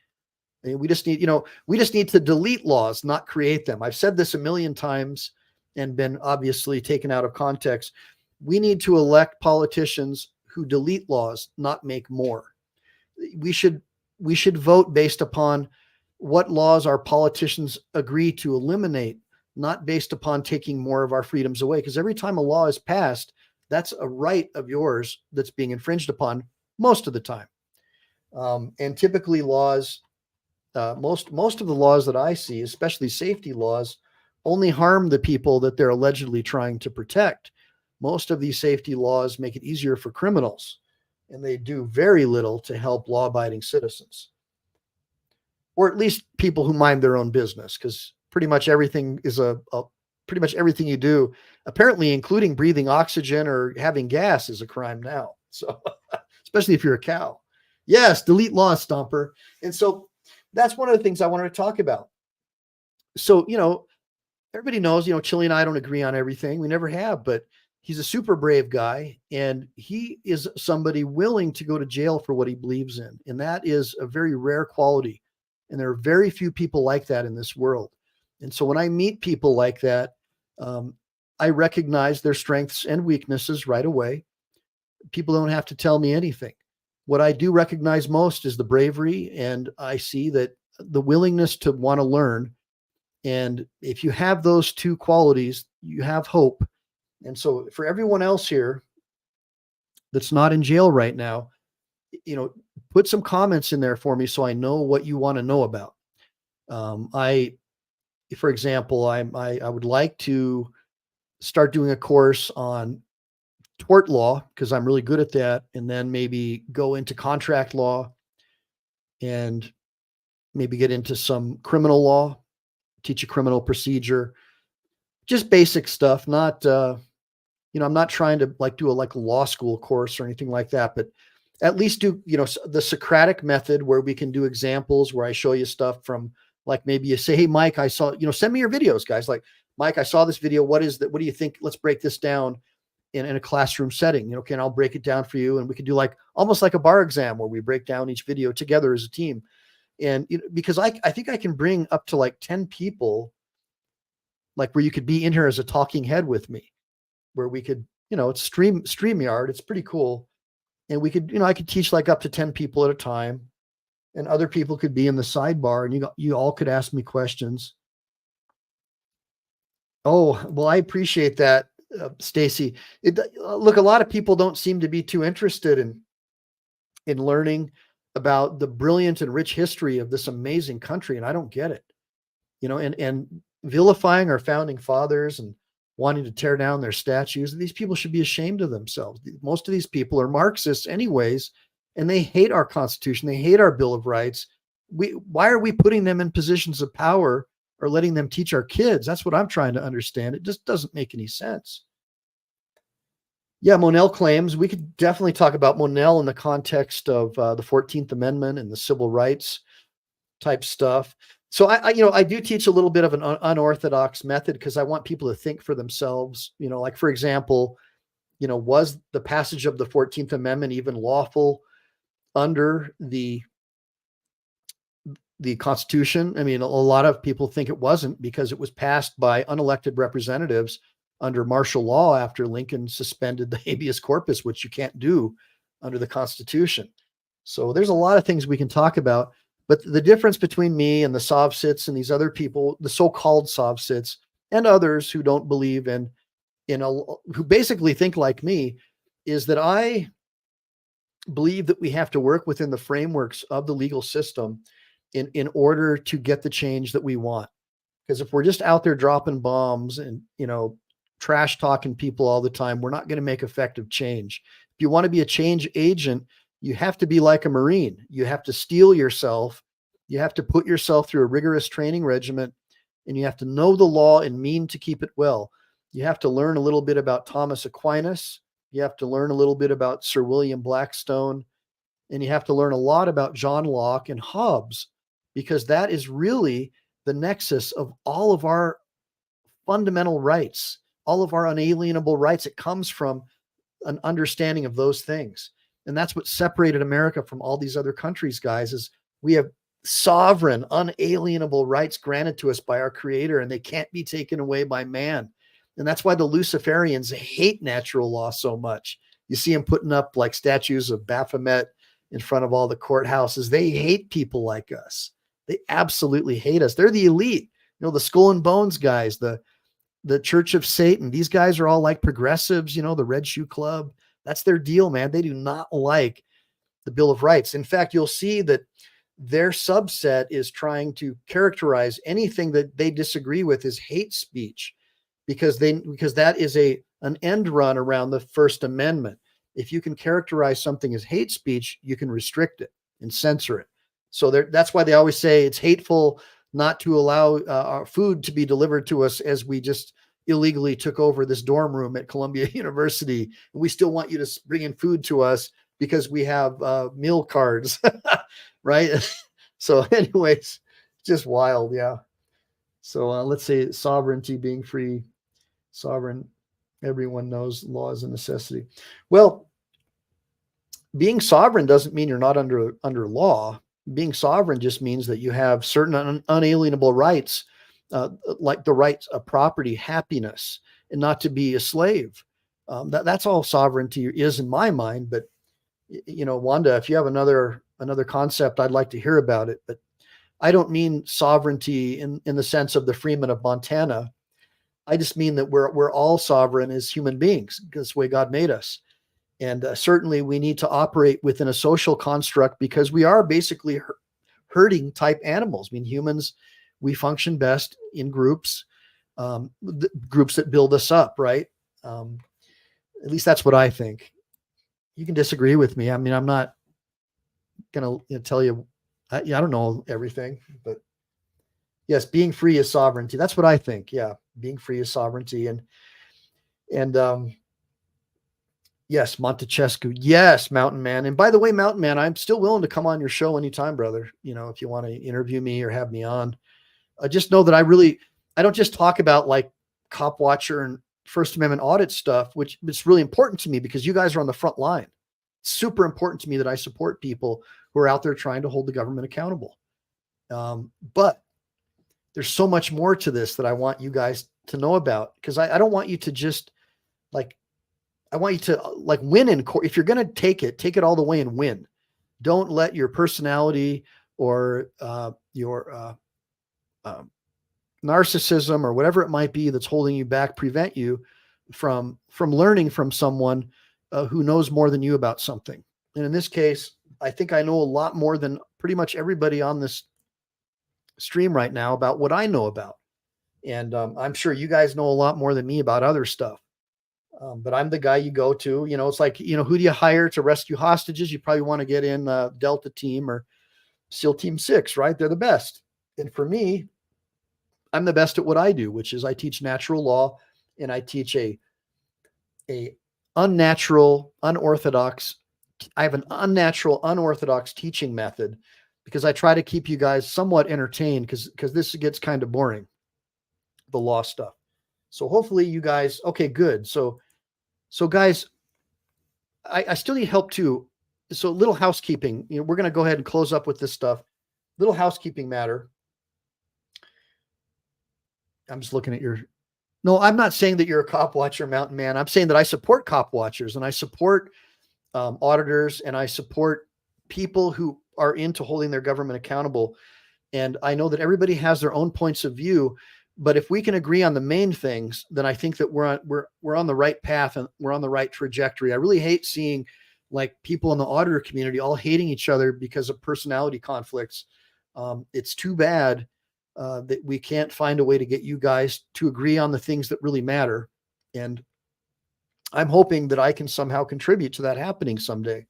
we just need, we just need to delete laws, not create them. I've said this a million times and been obviously taken out of context. We need to elect politicians who delete laws, not make more. We should vote based upon what laws our politicians agree to eliminate, not based upon taking more of our freedoms away. Because every time a law is passed, that's a right of yours that's being infringed upon most of the time. And typically laws, most of the laws that I see, especially safety laws, only harm the people that they're allegedly trying to protect. Most of these safety laws make it easier for criminals, and they do very little to help law-abiding citizens, or at least people who mind their own business, because pretty much everything is pretty much everything you do, apparently including breathing oxygen or having gas, is a crime now. So especially if you're a cow. Yes, delete law, Stomper. And so that's one of the things I wanted to talk about. So, everybody knows, Chili and I don't agree on everything. We never have, but he's a super brave guy, and he is somebody willing to go to jail for what he believes in. And that is a very rare quality. And there are very few people like that in this world. And so when I meet people like that, I recognize their strengths and weaknesses right away. People don't have to tell me anything. What I do recognize most is the bravery, and I see that the willingness to want to learn. And if you have those two qualities, you have hope. And so for everyone else here that's not in jail right now, put some comments in there for me so I know what you want to know about. For example, I would like to start doing a course on tort law, because I'm really good at that, and then maybe go into contract law and maybe get into some criminal law, teach a criminal procedure, just basic stuff. Not, I'm not trying to do a law school course or anything like that, but at least do, the Socratic method, where we can do examples where I show you stuff from, maybe you say, hey, Mike, I saw, send me your videos, guys. Like, Mike, I saw this video. What is that? What do you think? Let's break this down in a classroom setting. Okay, and I'll break it down for you. And we can do almost like a bar exam where we break down each video together as a team. And because I think I can bring up to 10 people, where you could be in here as a talking head with me, where we could, it's StreamYard. It's pretty cool. And we could, I could teach up to 10 people at a time, and other people could be in the sidebar, and you all could ask me questions. Oh, well, I appreciate that, Stacy. Look, a lot of people don't seem to be too interested in learning about the brilliant and rich history of this amazing country, and I don't get it. And vilifying our founding fathers and wanting to tear down their statues, these people should be ashamed of themselves. Most of these people are Marxists anyways, and they hate our Constitution. They hate our Bill of Rights. Why are we putting them in positions of power or letting them teach our kids? That's what I'm trying to understand. It just doesn't make any sense. Yeah, Monell claims. We could definitely talk about Monell in the context of the 14th Amendment and the civil rights type stuff. So I do teach a little bit of an unorthodox method, because I want people to think for themselves. For example, was the passage of the 14th Amendment even lawful under the Constitution? I mean, a lot of people think it wasn't, because it was passed by unelected representatives under martial law after Lincoln suspended the habeas corpus, which you can't do under the Constitution. So there's a lot of things we can talk about. But the difference between me and the Sovsits and these other people, the so-called Sovsits, and others who don't believe who basically think like me, is that I believe that we have to work within the frameworks of the legal system in order to get the change that we want. Because if we're just out there dropping bombs and, trash talking people all the time, we're not going to make effective change. If you want to be a change agent, you have to be like a Marine. You have to steel yourself. You have to put yourself through a rigorous training regimen, and you have to know the law and mean to keep it well. You have to learn a little bit about Thomas Aquinas. You have to learn a little bit about Sir William Blackstone, and you have to learn a lot about John Locke and Hobbes, because that is really the nexus of all of our fundamental rights, all of our unalienable rights. It comes from an understanding of those things. And that's what separated America from all these other countries, guys, is we have sovereign, unalienable rights granted to us by our creator, and they can't be taken away by man. And that's why the Luciferians hate natural law so much. You see them putting up like statues of Baphomet in front of all the courthouses. They hate people like us. They absolutely hate us. They're the elite, the Skull and Bones guys, the Church of Satan. These guys are all like progressives, the Red Shoe Club. That's their deal, man. They do not like the Bill of Rights. In fact, you'll see that their subset is trying to characterize anything that they disagree with as hate speech, because that is an end run around the First Amendment. If you can characterize something as hate speech, you can restrict it and censor it. So that's why they always say it's hateful not to allow our food to be delivered to us, as we just illegally took over this dorm room at Columbia University. And we still want you to bring in food to us because we have meal cards, right? So anyways, just wild. Yeah. So let's say sovereignty, being free, sovereign. Everyone knows law is a necessity. Well, being sovereign doesn't mean you're not under law. Being sovereign just means that you have certain unalienable rights, like the rights of property, happiness, and not to be a slave. That's all sovereignty is in my mind. But Wanda, if you have another concept, I'd like to hear about it. But I don't mean sovereignty in the sense of the freemen of Montana. I just mean that we're all sovereign as human beings, because that's the way God made us. And certainly we need to operate within a social construct, because we are basically herding type animals. I mean, humans, we function best in groups, groups that build us up, right? At least that's what I think. You can disagree with me. I mean, I'm not going to tell you, I don't know everything, but yes, being free is sovereignty. That's what I think. Yeah. Being free is sovereignty. And yes, Montechescu. Yes, Mountain Man. And by the way, Mountain Man, I'm still willing to come on your show anytime, brother. If you want to interview me or have me on, just know that I don't just talk about like Cop Watcher and First Amendment audit stuff, which is really important to me because you guys are on the front line. It's super important to me that I support people who are out there trying to hold the government accountable. But there's so much more to this that I want you guys to know about, because I don't want you to just I want you to win in court. If you're going to take it all the way and win. Don't let your personality or your narcissism or whatever it might be that's holding you back prevent you from learning from someone who knows more than you about something. And in this case, I think I know a lot more than pretty much everybody on this stream right now about what I know about. And I'm sure you guys know a lot more than me about other stuff. But I'm the guy you go to. It's like, who do you hire to rescue hostages? You probably want to get in Delta Team or SEAL Team 6, right? They're the best. And for me, I'm the best at what I do, which is I teach natural law, and I teach a unnatural, unorthodox. I have an unorthodox teaching method, because I try to keep you guys somewhat entertained, because this gets kind of boring, the law stuff. So hopefully you guys, okay, good. So guys, I still need help too. So little housekeeping, we're going to go ahead and close up with this stuff. Little housekeeping matter. I'm just looking at no, I'm not saying that you're a cop watcher, Mountain Man. I'm saying that I support cop watchers, and I support auditors, and I support people who are into holding their government accountable. And I know that everybody has their own points of view, But if we can agree on the main things, then I think that we're on the right path and we're on the right trajectory. I really hate seeing like people in the auditor community all hating each other because of personality conflicts. It's too bad that we can't find a way to get you guys to agree on the things that really matter. And I'm hoping that I can somehow contribute to that happening someday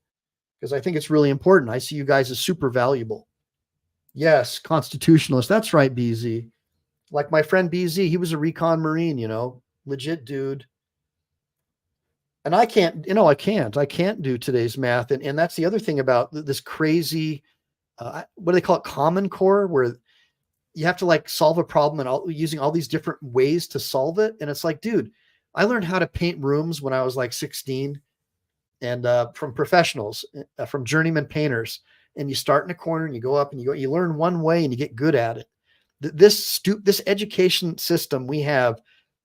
because I think it's really important. I see you guys as super valuable. Yes, constitutionalist. That's right, BZ. Like my friend BZ, he was a recon Marine, legit dude. And I can't do today's math. And that's the other thing about this crazy, what do they call it? Common Core, where you have to like solve a problem and using all these different ways to solve it. And it's like, dude, I learned how to paint rooms when I was like 16 and from professionals, from journeyman painters. And you start in a corner and you go up and you learn one way and you get good at it. This education system we have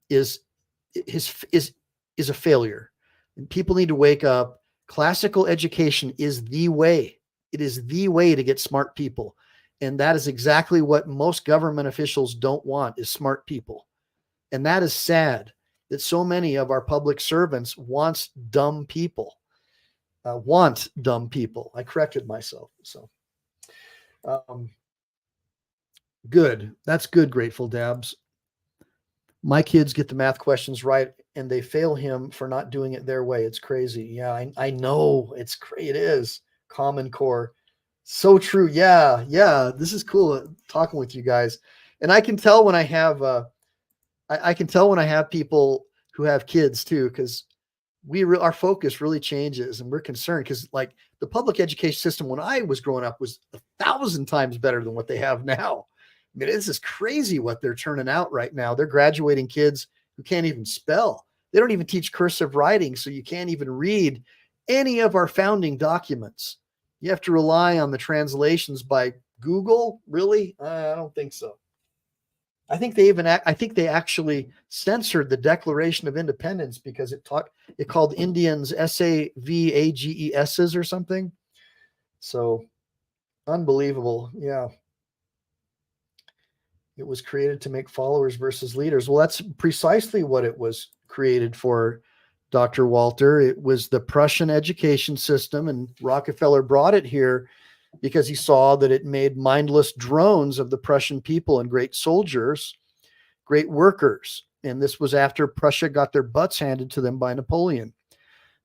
is a failure, and people need to wake up. Classical education is the way. It is the way to get smart people, and that is exactly what most government officials don't want: is smart people. And that is sad that so many of our public servants want dumb people. I corrected myself. So. Good. That's good, Grateful Dabs. My kids get the math questions right and they fail him for not doing it their way. It's crazy. Yeah, I know. It is. Common Core. So true. Yeah. Yeah. This is cool talking with you guys. And I can tell when I have I can tell when I have people who have kids too, because our focus really changes and we're concerned because like the public education system when I was growing up was 1,000 times better than what they have now. I mean, this is crazy what they're turning out right now. They're graduating kids who can't even spell. They don't even teach cursive writing, so you can't even read any of our founding documents. You have to rely on the translations by Google. Really? I don't think so. I think they actually censored the Declaration of Independence because it called Indians SAVAGESs or something. So unbelievable. Yeah. It was created to make followers versus leaders. Well, that's precisely what it was created for, Dr. Walter. It was the Prussian education system, and Rockefeller brought it here because he saw that it made mindless drones of the Prussian people and great soldiers, great workers. And this was after Prussia got their butts handed to them by Napoleon.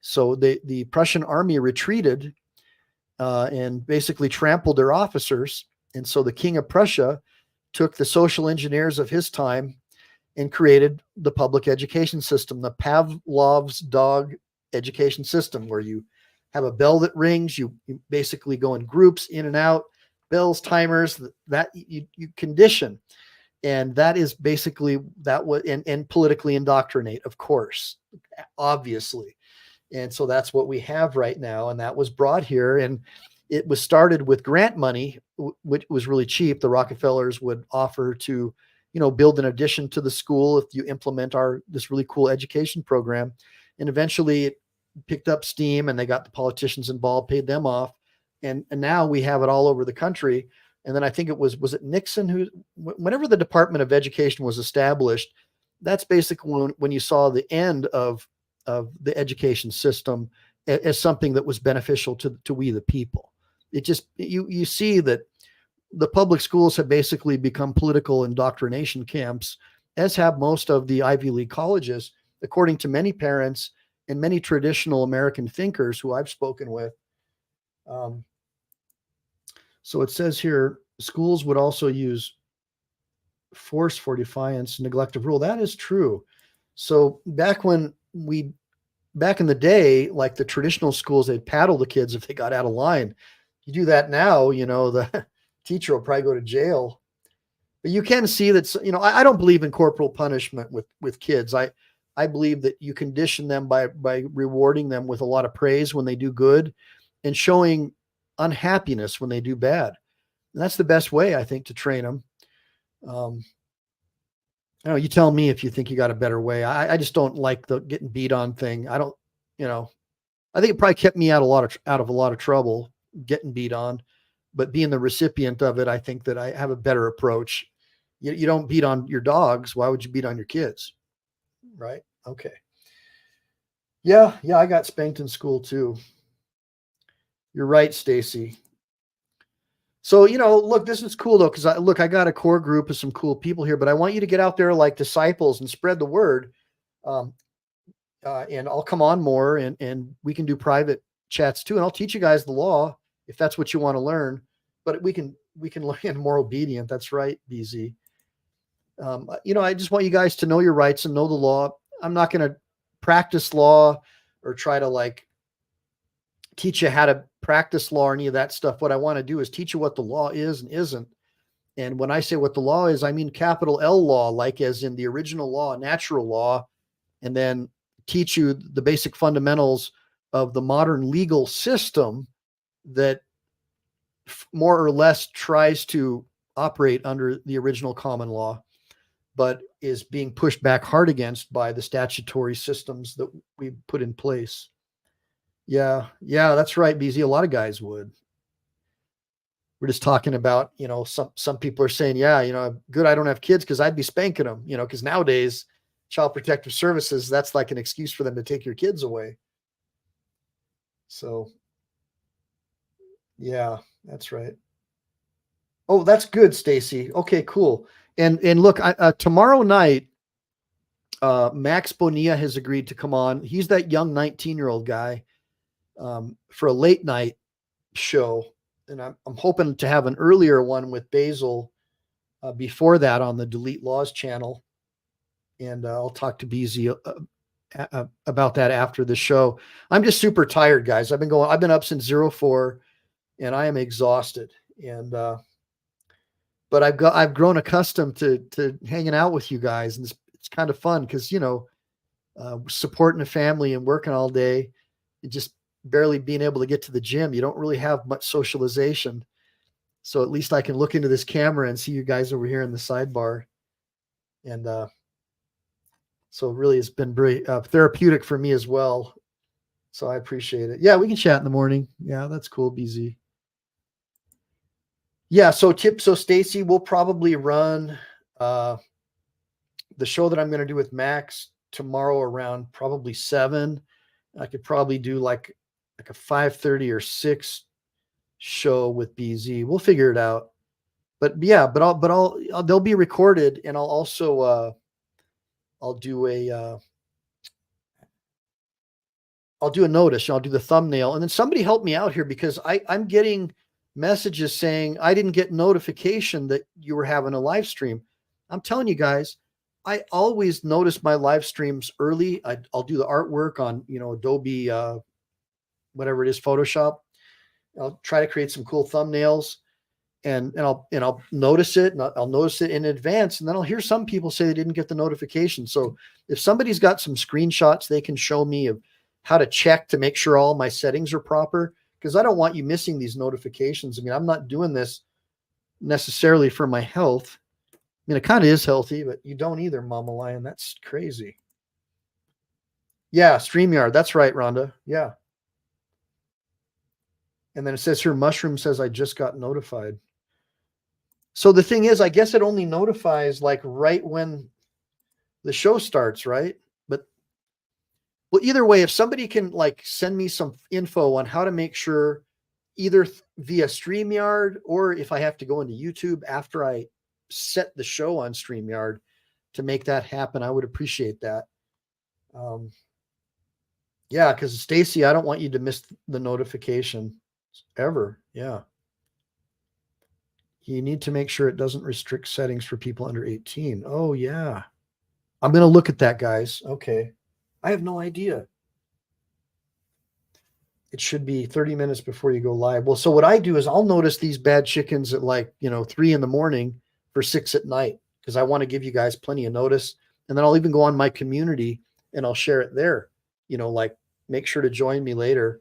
So the Prussian army retreated and basically trampled their officers. And so the King of Prussia took the social engineers of his time and created the public education system, the Pavlov's dog education system, where you have a bell that rings, you basically go in groups in and out, bells, timers, that you condition. And that is basically and politically indoctrinate, of course, obviously. And so that's what we have right now. And that was brought here. And it was started with grant money, which was really cheap. The Rockefellers would offer to, build an addition to the school if you implement this really cool education program. And eventually it picked up steam and they got the politicians involved, paid them off. And now we have it all over the country. And then I think was it Nixon whenever the Department of Education was established, that's basically when you saw the end of the education system as something that was beneficial to we the people. It just, you see that the public schools have basically become political indoctrination camps, as have most of the Ivy League colleges, according to many parents and many traditional American thinkers who I've spoken with. So it says here, schools would also use force for defiance, neglect of rule. That is true. So back in the day, like the traditional schools, they'd paddle the kids if they got out of line. You do that now, the teacher will probably go to jail. But you can see that, I don't believe in corporal punishment with kids. I believe that you condition them by rewarding them with a lot of praise when they do good and showing unhappiness when they do bad. And that's the best way, I think, to train them. I don't know, you tell me if you think you got a better way. I just don't like the getting beat on thing. I don't, I think it probably kept me out of a lot of trouble getting beat on, but being the recipient of it, I think that I have a better approach. You don't beat on your dogs. Why would you beat on your kids? Right? Okay. Yeah, I got spanked in school too. You're right, Stacy. So, look, this is cool though, because I got a core group of some cool people here, but I want you to get out there like disciples and spread the word. Um, and I'll come on more, and we can do private chats too, and I'll teach you guys the law if that's what you want to learn. But we can learn more obedient. That's right, BZ. I just want you guys to know your rights and know the law. I'm not going to practice law or try to like teach you how to practice law or any of that stuff. What I want to do is teach you what the law is and isn't. And when I say what the law is, I mean capital L law, like as in the original law, natural law, and then teach you the basic fundamentals of the modern legal system that more or less tries to operate under the original common law, but is being pushed back hard against by the statutory systems that we put in place. Yeah, that's right, BZ. A lot of guys would. We're just talking about, some people are saying, yeah, good, I don't have kids because I'd be spanking them, because nowadays, Child Protective Services, that's like an excuse for them to take your kids away. So, yeah, that's right. Oh, that's good, Stacy. Okay, cool. And look, tomorrow night, Max Bonilla has agreed to come on. He's that young 19-year-old guy for a late night show, and I'm hoping to have an earlier one with Basil before that on the Delete Laws channel, and I'll talk to BZ about that after the show. I'm just super tired, guys. I've been up since 04, and I am exhausted. And but I've grown accustomed to hanging out with you guys, and it's kind of fun because supporting a family and working all day, and just barely being able to get to the gym. You don't really have much socialization. So at least I can look into this camera and see you guys over here in the sidebar. And so it really has been very therapeutic for me as well. So I appreciate it. Yeah, we can chat in the morning. Yeah, that's cool, BZ. Yeah, so Stacy, we'll probably run the show that I'm going to do with Max tomorrow around probably 7. I could probably do like a 5:30 or 6 show with BZ. We'll figure it out. But yeah, they'll be recorded, and I'll also I'll do a notice. I'll do the thumbnail, and then somebody help me out here because I'm getting messages saying I didn't get notification that you were having a live stream. I'm telling you guys, I always notice my live streams early. I'll do the artwork on Adobe whatever it is, Photoshop. I'll try to create some cool thumbnails, and I'll notice it, and I'll notice it in advance, and then I'll hear some people say they didn't get the notification. So if somebody's got some screenshots they can show me of how to check to make sure all my settings are proper, because I don't want you missing these notifications. I mean, I'm not doing this necessarily for my health. I mean, it kind of is healthy, but you don't either, Mama Lion. That's crazy. Yeah, StreamYard. That's right, Rhonda. Yeah. And then it says here, Mushroom says I just got notified. So the thing is, I guess it only notifies like right when the show starts, right? But well, either way, if somebody can like send me some info on how to make sure either via StreamYard or if I have to go into YouTube after I set the show on StreamYard to make that happen, I would appreciate that. Yeah, because Stacy, I don't want you to miss the notification ever. Yeah. You need to make sure it doesn't restrict settings for people under 18. Oh, yeah. I'm going to look at that, guys. Okay. I have no idea. It should be 30 minutes before you go live. Well, so what I do is I'll notice these bad chickens at like, 3 a.m. for 6 p.m. because I want to give you guys plenty of notice. And then I'll even go on my community and I'll share it there. Like make sure to join me later.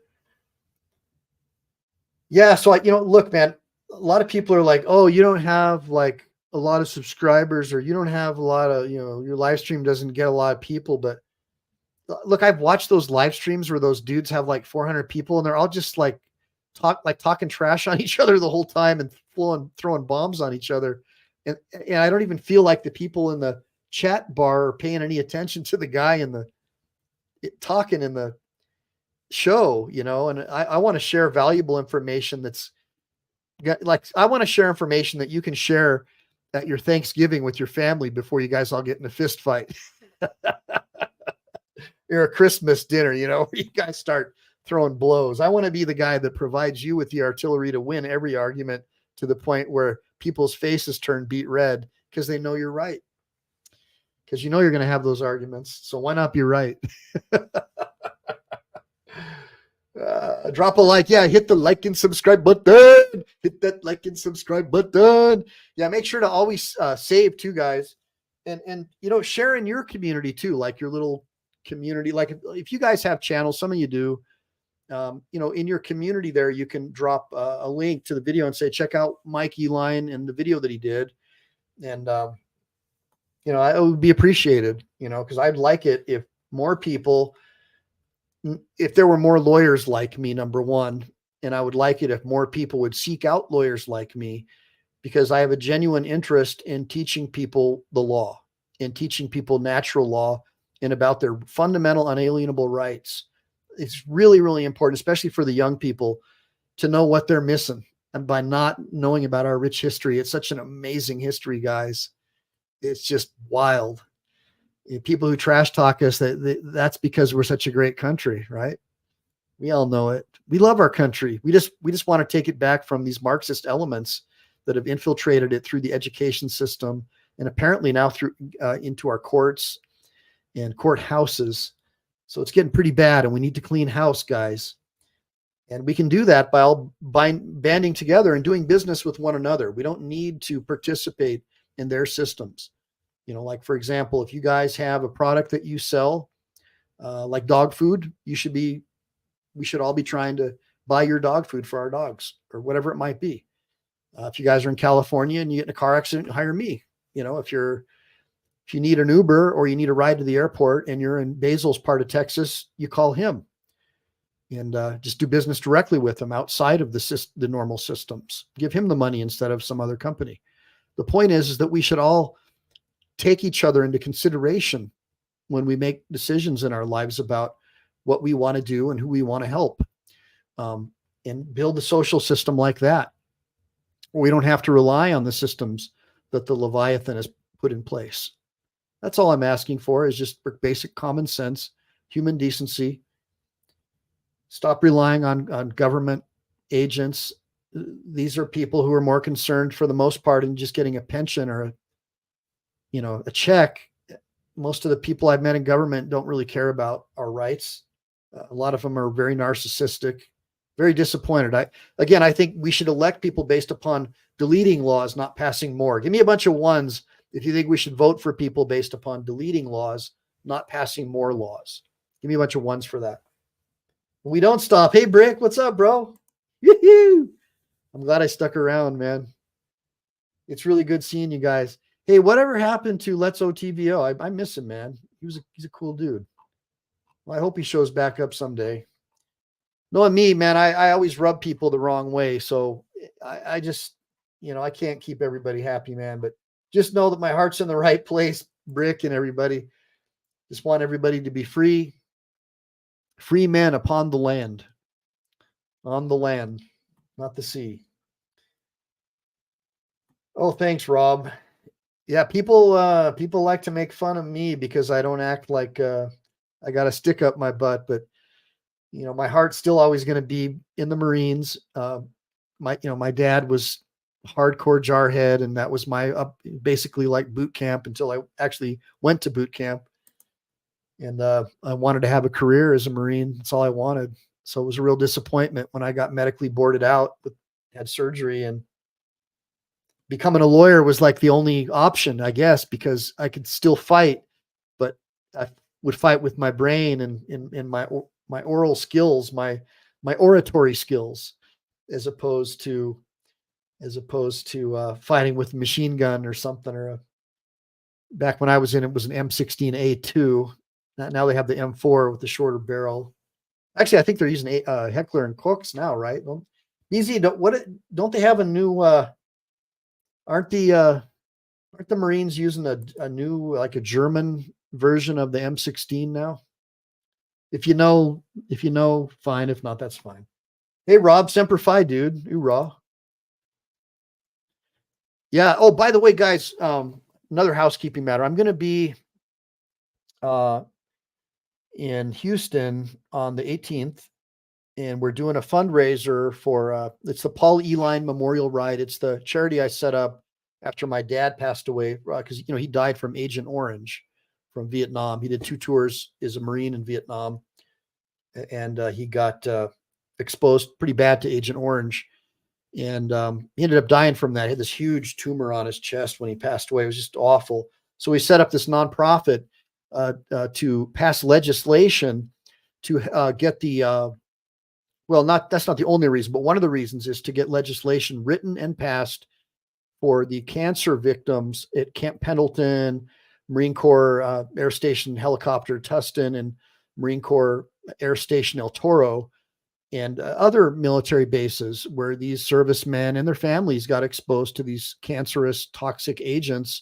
Yeah. So look, man, a lot of people are like, oh, you don't have like a lot of subscribers, or you don't have a lot of, your live stream doesn't get a lot of people. But look, I've watched those live streams where those dudes have like 400 people and they're all just like talking trash on each other the whole time and throwing bombs on each other. and I don't even feel like the people in the chat bar are paying any attention to the guy in the talking in the show, you know. And I want to share valuable information that's like, I want to share information that you can share at your Thanksgiving with your family before you guys all get in a fist fight or a Christmas dinner, you know, where you guys start throwing blows. I want to be the guy that provides you with the artillery to win every argument to the point where people's faces turn beet red because they know you're right. Because you know you're going to have those arguments. So why not be right? Drop a like. Yeah, hit the like and subscribe button. Hit that like and subscribe button. Yeah, make sure to always save too, guys. And you know, share in your community too, like your little community. Like if you guys have channels, some of you do. You know, in your community there, you can drop a link to the video and say, check out Mike Eline and the video that he did. And you know, it would be appreciated, you know, because I'd like it if more people, if there were more lawyers like me, number one, and I would like it if more people would seek out lawyers like me, because I have a genuine interest in teaching people the law and teaching people natural law and about their fundamental unalienable rights. It's really, really important, especially for the young people, to know what they're missing. And by not knowing about our rich history, it's such an amazing history, guys. It's just wild. People who trash talk us, that's because we're such a great country, right? We all know it. We love our country. We just want to take it back from these Marxist elements that have infiltrated it through the education system and apparently now through into our courts and courthouses. So it's getting pretty bad, and we need to clean house, guys. And we can do that by all banding together and doing business with one another. We don't need to participate in their systems. You know, like, for example, if you guys have a product that you sell, like dog food, we should all be trying to buy your dog food for our dogs or whatever it might be. If you guys are in California and you get in a car accident, hire me. You know, if you need an Uber or you need a ride to the airport and you're in Basil's part of Texas, you call him and just do business directly with him outside of the normal systems. Give him the money instead of some other company. The point is that we should all take each other into consideration when we make decisions in our lives about what we want to do and who we want to help, and build a social system like that. We don't have to rely on the systems that the Leviathan has put in place. That's all I'm asking for, is just basic common sense, human decency. Stop relying on government agents. These are people who are more concerned for the most part in just getting a pension or a check. Most of the people I've met in government don't really care about our rights. A lot of them are very narcissistic, very disappointed. I think we should elect people based upon deleting laws, not passing more. Give me a bunch of ones if you think we should vote for people based upon deleting laws, not passing more laws. Give me a bunch of ones for that. We don't stop. Hey, Brick, what's up, bro? Yoo-hoo! I'm glad I stuck around, man. It's really good seeing you guys. Hey, whatever happened to Let's OTVO? I miss him, man. He's a cool dude. Well, I hope he shows back up someday. Knowing me, man, I always rub people the wrong way. So I just, I can't keep everybody happy, man. But just know that my heart's in the right place, Brick and everybody. Just want everybody to be free. Free men upon the land. On the land, not the sea. Oh, thanks, Rob. Yeah, people like to make fun of me because I don't act like I got a stick up my butt, but my heart's still always going to be in the Marines. My dad was hardcore jarhead, and that was my basically like boot camp until I actually went to boot camp. And I wanted to have a career as a Marine. That's all I wanted. So it was a real disappointment when I got medically boarded out, had surgery, and becoming a lawyer was like the only option, I guess, because I could still fight, but I would fight with my brain and my oral skills, my oratory skills, as opposed to fighting with a machine gun or something. Back when I was in, it was an M16A2. Now they have the M4 with the shorter barrel. Actually, I think they're using Heckler and Kochs now, right? BZ, don't they have a new? Aren't the Aren't the Marines using a new, like a German version of the M16 now? If you know, fine. If not, that's fine. Hey, Rob, Semper Fi, dude. Hoorah. Yeah. Oh, by the way, guys, another housekeeping matter. I'm going to be uh, in Houston on the 18th, and we're doing a fundraiser for it's the Paul Eline Memorial Ride. It's the charity I set up after my dad passed away because he died from Agent Orange from Vietnam. He did 2 tours as a Marine in Vietnam, and he got exposed pretty bad to Agent Orange, and he ended up dying from that. He had this huge tumor on his chest when he passed away. It was just awful. So we set up this nonprofit to pass legislation to get the well, not that's not the only reason, but one of the reasons is to get legislation written and passed for the cancer victims at Camp Pendleton, Marine Corps Air Station Helicopter Tustin, and Marine Corps Air Station El Toro, and other military bases where these servicemen and their families got exposed to these cancerous, toxic agents.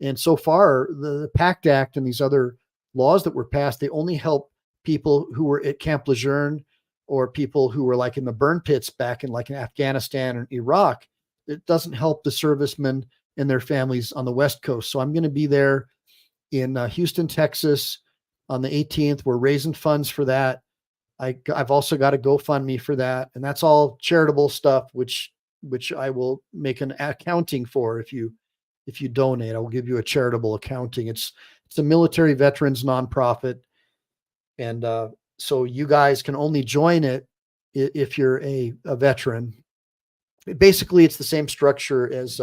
And so far, the PACT Act and these other laws that were passed, they only help people who were at Camp Lejeune or people who were like in the burn pits back in Afghanistan and Iraq. It doesn't help the servicemen and their families on the West Coast. So I'm going to be there in Houston, Texas on the 18th. We're raising funds for that. I've also got a GoFundMe for that, and that's all charitable stuff, which I will make an accounting for. If you donate, I will give you a charitable accounting. It's a military veterans nonprofit, and so you guys can only join it if you're a veteran. Basically, it's the same structure as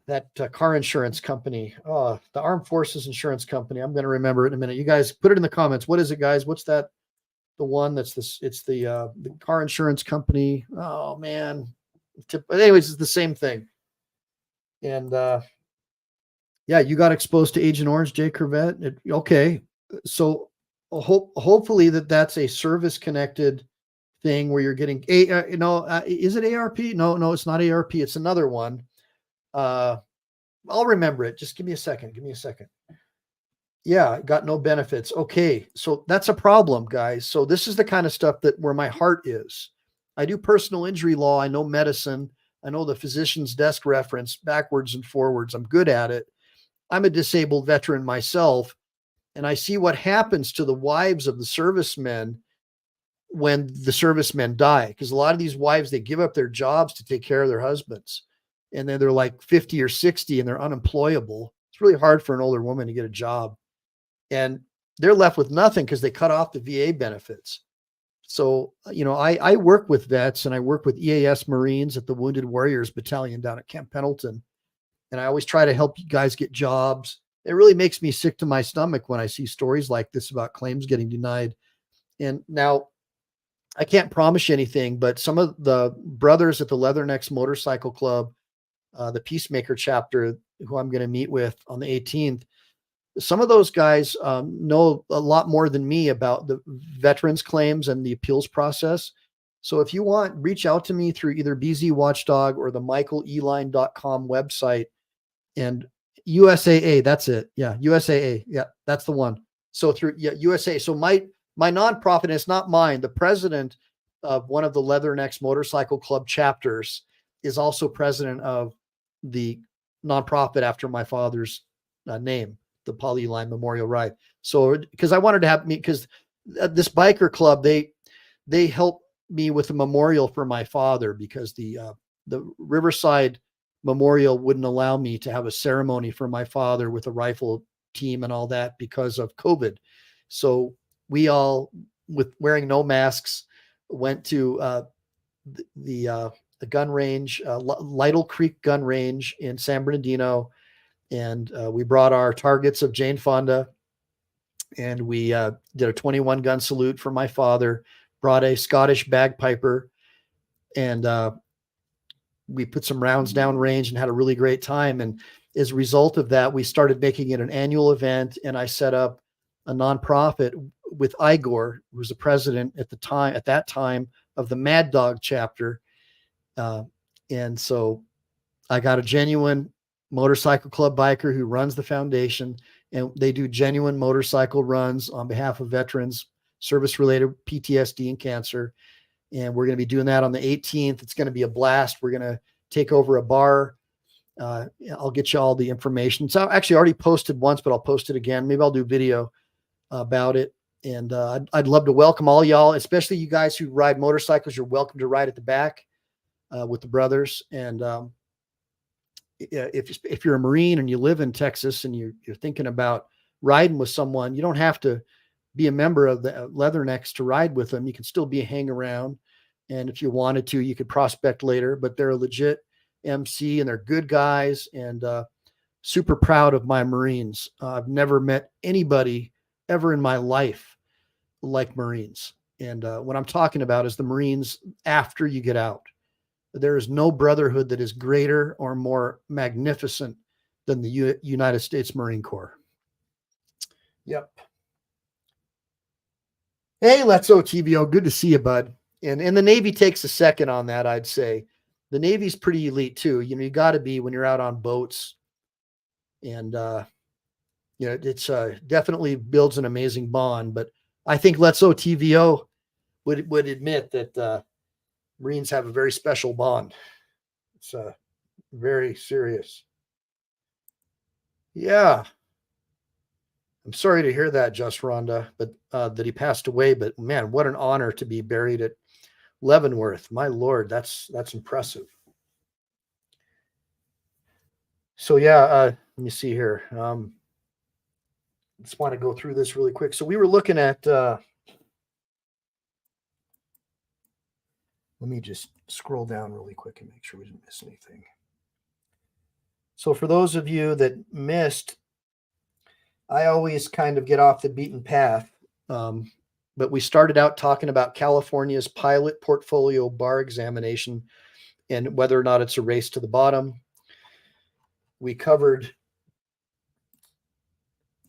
that car insurance company, the Armed Forces Insurance Company. I'm going to remember it in a minute. You guys put it in the comments. What is it, guys? What's that? The one that's this? It's the car insurance company. Oh man. Anyways, it's the same thing. And yeah, you got exposed to Agent Orange, Jay Corvette. Okay, so hopefully that's a service connected thing where you're getting is it ARP? No, it's not ARP. It's another one. I'll remember it. Just give me a second. Yeah, got no benefits. Okay, so that's a problem, guys. So this is the kind of stuff where my heart is. I do personal injury law. I know medicine. I know the physician's desk reference backwards and forwards. I'm good at it. I'm a disabled veteran myself, and I see what happens to the wives of the servicemen when the servicemen die. Because a lot of these wives, they give up their jobs to take care of their husbands. And then they're like 50 or 60 and they're unemployable. It's really hard for an older woman to get a job. And they're left with nothing because they cut off the VA benefits. So, I work with vets, and I work with EAS Marines at the Wounded Warriors Battalion down at Camp Pendleton. And I always try to help you guys get jobs. It really makes me sick to my stomach when I see stories like this about claims getting denied. And now I can't promise you anything, but some of the brothers at the Leathernecks Motorcycle Club, the Peacemaker chapter, who I'm going to meet with on the 18th, some of those guys know a lot more than me about the veterans claims and the appeals process. So if you want, reach out to me through either BZ Watchdog or the michaeleline.com website, and USAA, that's it. Yeah, USAA. Yeah, that's the one. So through USA. So my nonprofit, it's not mine. The president of one of the Leathernecks Motorcycle Club chapters is also president of the nonprofit after my father's name, the Paul Eline Memorial Ride. So, because I wanted to have me, because this biker club, they helped me with a memorial for my father, because the Riverside Memorial wouldn't allow me to have a ceremony for my father with a rifle team and all that because of COVID. So we all, with wearing no masks, went to the gun range, Lytle Creek Gun Range in San Bernardino, and we brought our targets of Jane Fonda, and we did a 21 gun salute for my father, brought a Scottish bagpiper, and we put some rounds down range and had a really great time. And as a result of that, we started making it an annual event, and I set up a nonprofit with Igor, who was the president at that time of the Mad Dog chapter. And so I got a genuine motorcycle club biker who runs the foundation, and they do genuine motorcycle runs on behalf of veterans, service-related PTSD and cancer. And we're going to be doing that on the 18th. It's going to be a blast. We're going to take over a bar. I'll get you all the information. So I actually already posted once, but I'll post it again. Maybe I'll do video about it. And I'd love to welcome all y'all, especially you guys who ride motorcycles. You're welcome to ride at the back with the brothers. And if you're a Marine and you live in Texas and you're thinking about riding with someone, you don't have to be a member of the Leathernecks to ride with them. You can still be a hang around. And if you wanted to, you could prospect later, but they're a legit MC and they're good guys, and super proud of my Marines. I've never met anybody ever in my life like Marines. And what I'm talking about is the Marines after you get out. There is no brotherhood that is greater or more magnificent than the United States Marine Corps. Yep. Hey, Let's OTVO. Good to see you, bud. And the Navy takes a second on that, I'd say. The Navy's pretty elite too. You know, you got to be when you're out on boats. And, you know, it's definitely builds an amazing bond. But I think Let's OTVO would admit that Marines have a very special bond. It's very serious. Yeah. I'm sorry to hear that, Just Rhonda, but that he passed away. But man, what an honor to be buried at Leavenworth. My Lord, that's impressive. So yeah, let me see here. Just want to go through this really quick. So we were looking at. Let me just scroll down really quick and make sure we didn't miss anything. So for those of you that missed, I always kind of get off the beaten path. But we started out talking about California's pilot portfolio bar examination and whether or not it's a race to the bottom. We covered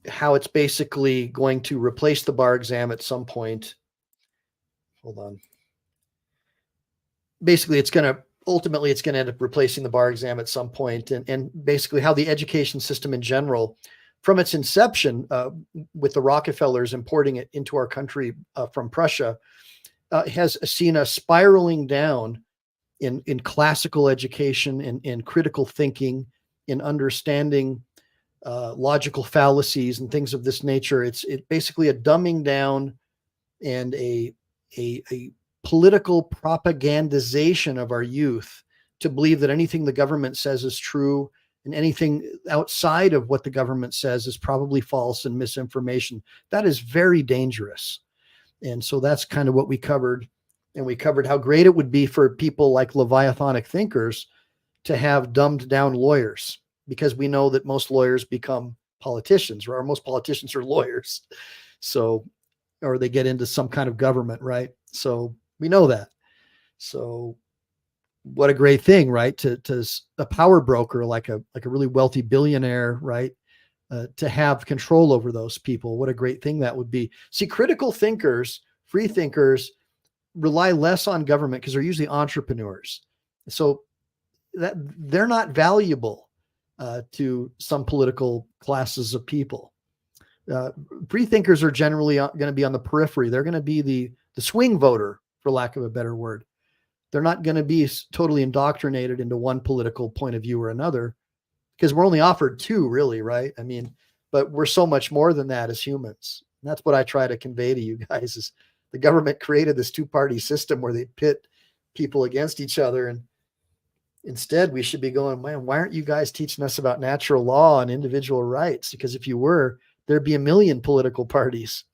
how it's basically going to replace the bar exam at some point. Hold on. Basically, it's going to end up replacing the bar exam at some point, and basically how the education system in general, from its inception with the Rockefellers importing it into our country from Prussia, has seen a spiraling down in classical education, in critical thinking, in understanding logical fallacies and things of this nature. It's basically a dumbing down and a political propagandization of our youth to believe that anything the government says is true, and anything outside of what the government says is probably false and misinformation. That is very dangerous. And so that's kind of what we covered. And we covered how great it would be for people like Leviathanic thinkers to have dumbed down lawyers, because we know that most lawyers become politicians, or most politicians are lawyers. So, or they get into some kind of government, right? So we know that. So what a great thing, right? To a power broker, like a really wealthy billionaire, right? To have control over those people. What a great thing that would be. See, critical thinkers, free thinkers, rely less on government because they're usually entrepreneurs. So that they're not valuable to some political classes of people. Free thinkers are generally going to be on the periphery. They're going to be the swing voter, for lack of a better word. They're not going to be totally indoctrinated into one political point of view or another, because we're only offered two, really, right? I mean, but we're so much more than that as humans. And that's what I try to convey to you guys, is the government created this two-party system where they pit people against each other. And instead, we should be going, man, why aren't you guys teaching us about natural law and individual rights? Because if you were, there'd be a million political parties.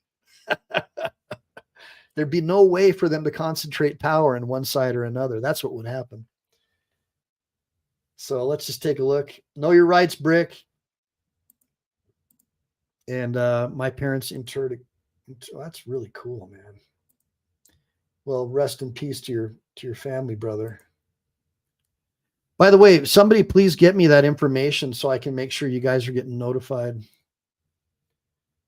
There'd be no way for them to concentrate power in one side or another. That's what would happen. So let's just take a look. Know your rights, Brick. And my parents interred. That's really cool, man. Well, rest in peace to your family, brother. By the way, somebody please get me that information so I can make sure you guys are getting notified.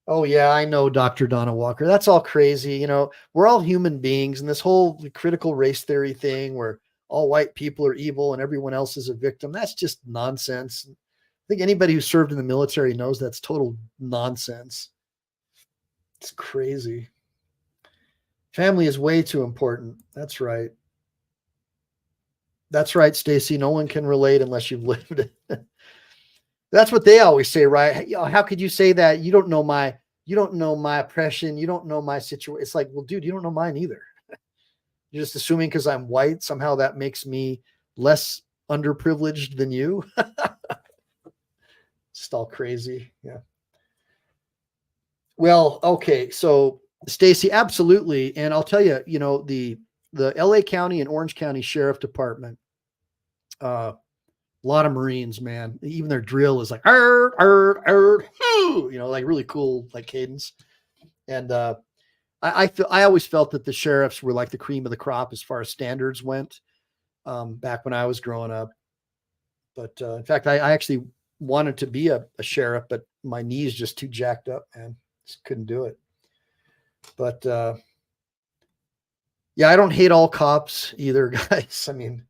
Oh yeah, I know, Dr. Donna Walker. That's all crazy. You know, we're all human beings, and this whole critical race theory thing where all white people are evil and everyone else is a victim, that's just nonsense. think anybody who served in the military knows that's total nonsense. It's crazy. Family is way too important. That's right. That's right, Stacy. No one can relate unless you've lived it. That's what they always say, right? How could you say that? You don't know my oppression. You don't know my situation. It's like, well, dude, you don't know mine either. You're just assuming because I'm white, somehow that makes me less underprivileged than you. Just all crazy. Yeah. Well, okay. So Stacy, absolutely. And I'll tell you, the LA County and Orange County Sheriff Department, a lot of Marines, man. Even their drill is like, like really cool, like cadence. And I always felt that the sheriffs were like the cream of the crop as far as standards went, back when I was growing up. But in fact, I actually wanted to be a sheriff, but my knees just too jacked up, man. Just couldn't do it. But yeah, I don't hate all cops either, guys. I mean,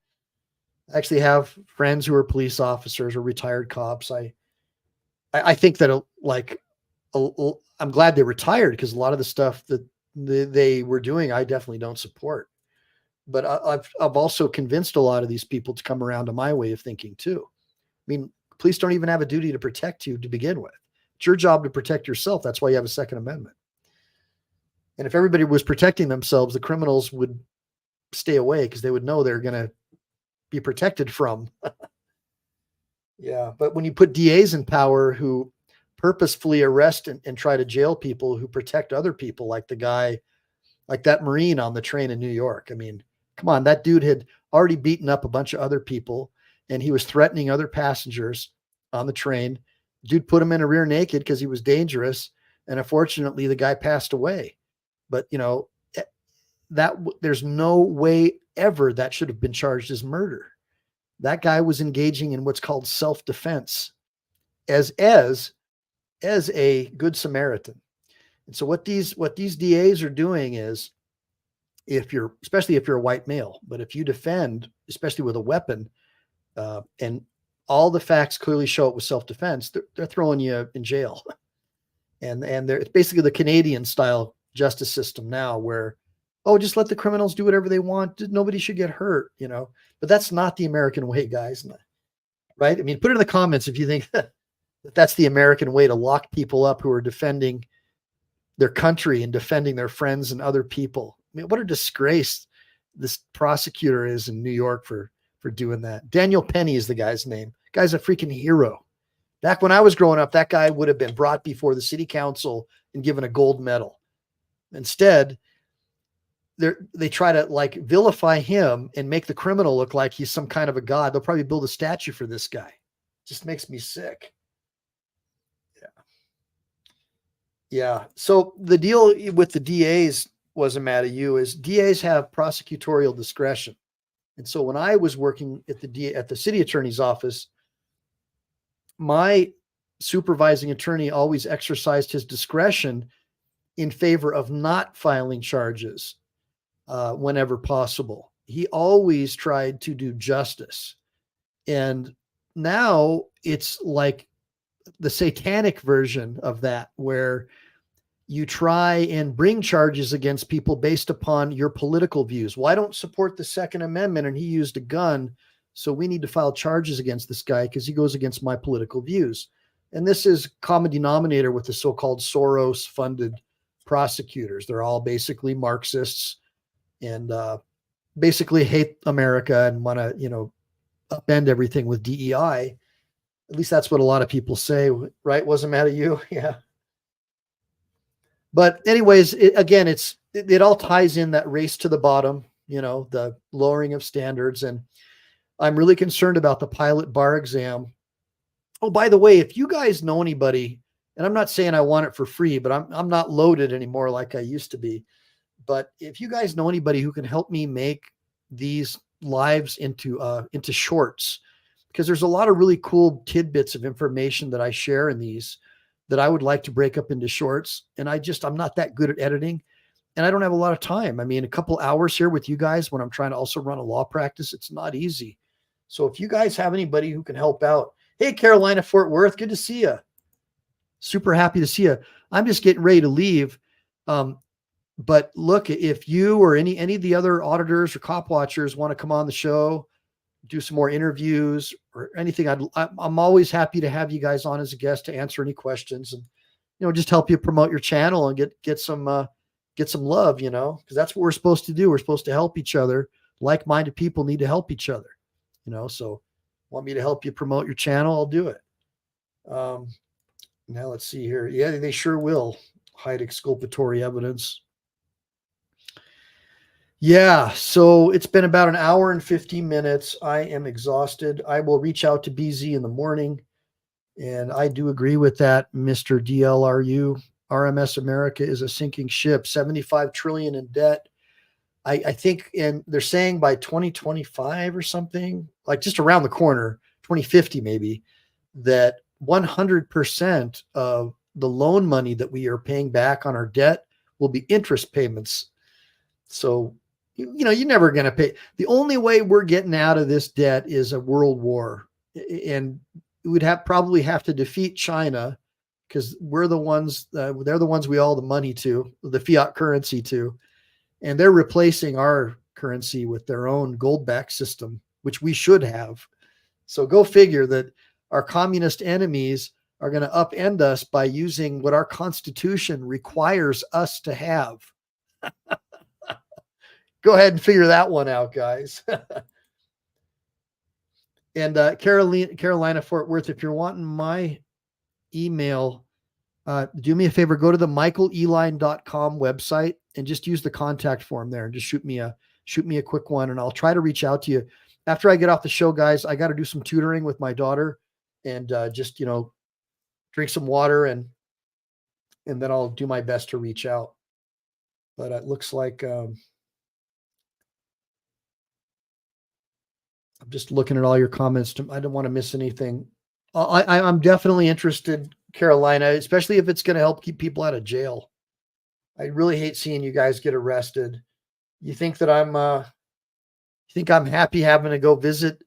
I actually have friends who are police officers or retired cops. I think that I'm glad they retired, because a lot of the stuff that they were doing, I definitely don't support. But I've also convinced a lot of these people to come around to my way of thinking too. I mean, police don't even have a duty to protect you to begin with. It's your job to protect yourself. That's why you have a Second Amendment. And if everybody was protecting themselves, the criminals would stay away because they would know they're going to be protected from. Yeah. But when you put DAs in power who purposefully arrest and try to jail people who protect other people, like the guy, like that Marine on the train in New York. I mean, come on, that dude had already beaten up a bunch of other people and he was threatening other passengers on the train. Dude put him in a rear naked because he was dangerous. And unfortunately, the guy passed away. But, there's no way ever that should have been charged as murder. That guy was engaging in what's called self-defense as a good Samaritan. And so what these DAs are doing is, especially if you're a white male, but if you defend, especially with a weapon, and all the facts clearly show it was self-defense, they're throwing you in jail. And it's basically the Canadian style justice system now, where, just let the criminals do whatever they want. Nobody should get hurt, but that's not the American way, guys. Right? I mean, put it in the comments if you think that that's the American way to lock people up who are defending their country and defending their friends and other people. I mean, what a disgrace this prosecutor is in New York for doing that. Daniel Penny is the guy's name. Guy's a freaking hero. Back when I was growing up, that guy would have been brought before the city council and given a gold medal. Instead, they try to vilify him and make the criminal look like he's some kind of a god. They'll probably build a statue for this guy. Just makes me sick. Yeah. So the deal with the DAs, wasn't mad at you, is DAs have prosecutorial discretion. And so when I was working at the city attorney's office, my supervising attorney always exercised his discretion in favor of not filing charges whenever possible. He always tried to do justice. And now it's like the satanic version of that, where you try and bring charges against people based upon your political views. Well, I don't support the Second Amendment and he used a gun, so we need to file charges against this guy because he goes against my political views. And this is common denominator with the so-called Soros-funded prosecutors. They're all basically Marxists and basically hate America and want to, upend everything with DEI. At least that's what a lot of people say, right? Wasn't mad at you? Yeah. But anyways, it all ties in that race to the bottom, the lowering of standards. And I'm really concerned about the pilot bar exam. Oh, by the way, if you guys know anybody, and I'm not saying I want it for free, but I'm not loaded anymore like I used to be. But if you guys know anybody who can help me make these lives into shorts, because there's a lot of really cool tidbits of information that I share in these that I would like to break up into shorts. And I'm not that good at editing and I don't have a lot of time. I mean, a couple hours here with you guys when I'm trying to also run a law practice, it's not easy. So if you guys have anybody who can help out, Hey, Carolina, Fort Worth, good to see you. Super happy to see you. I'm just getting ready to leave. But look, if you or any of the other auditors or cop watchers want to come on the show, do some more interviews or anything, I'm always happy to have you guys on as a guest to answer any questions and just help you promote your channel and get some love, because that's what we're supposed to do. We're supposed to help each other. Like-minded people need to help each other, So want me to help you promote your channel? I'll do it. Now let's see here. Yeah, they sure will hide exculpatory evidence. Yeah, so it's been about an hour and 15 minutes. I am exhausted. I will reach out to BZ in the morning. And I do agree with that, Mr. DLRU. RMS America is a sinking ship, 75 trillion in debt. I think, and they're saying by 2025 or something, like just around the corner, 2050 maybe, that 100% of the loan money that we are paying back on our debt will be interest payments. So, you're never going to pay. The only way we're getting out of this debt is a world war. And we'd probably have to defeat China, because we're the ones, they're the ones we owe the money to, the fiat currency to, and they're replacing our currency with their own gold-backed system, which we should have. So go figure that our communist enemies are going to upend us by using what our Constitution requires us to have. Go ahead and figure that one out, guys. And Carolina, Fort Worth, if you're wanting my email, do me a favor, go to the michaeleline.com website and just use the contact form there and just shoot me a quick one, and I'll try to reach out to you. After I get off the show, guys, I got to do some tutoring with my daughter and just, drink some water and then I'll do my best to reach out. But it looks like I'm just looking at all your comments. I don't want to miss anything. I'm definitely interested, Carolina, especially if it's going to help keep people out of jail. I really hate seeing you guys get arrested. You think that I'm happy having to go visit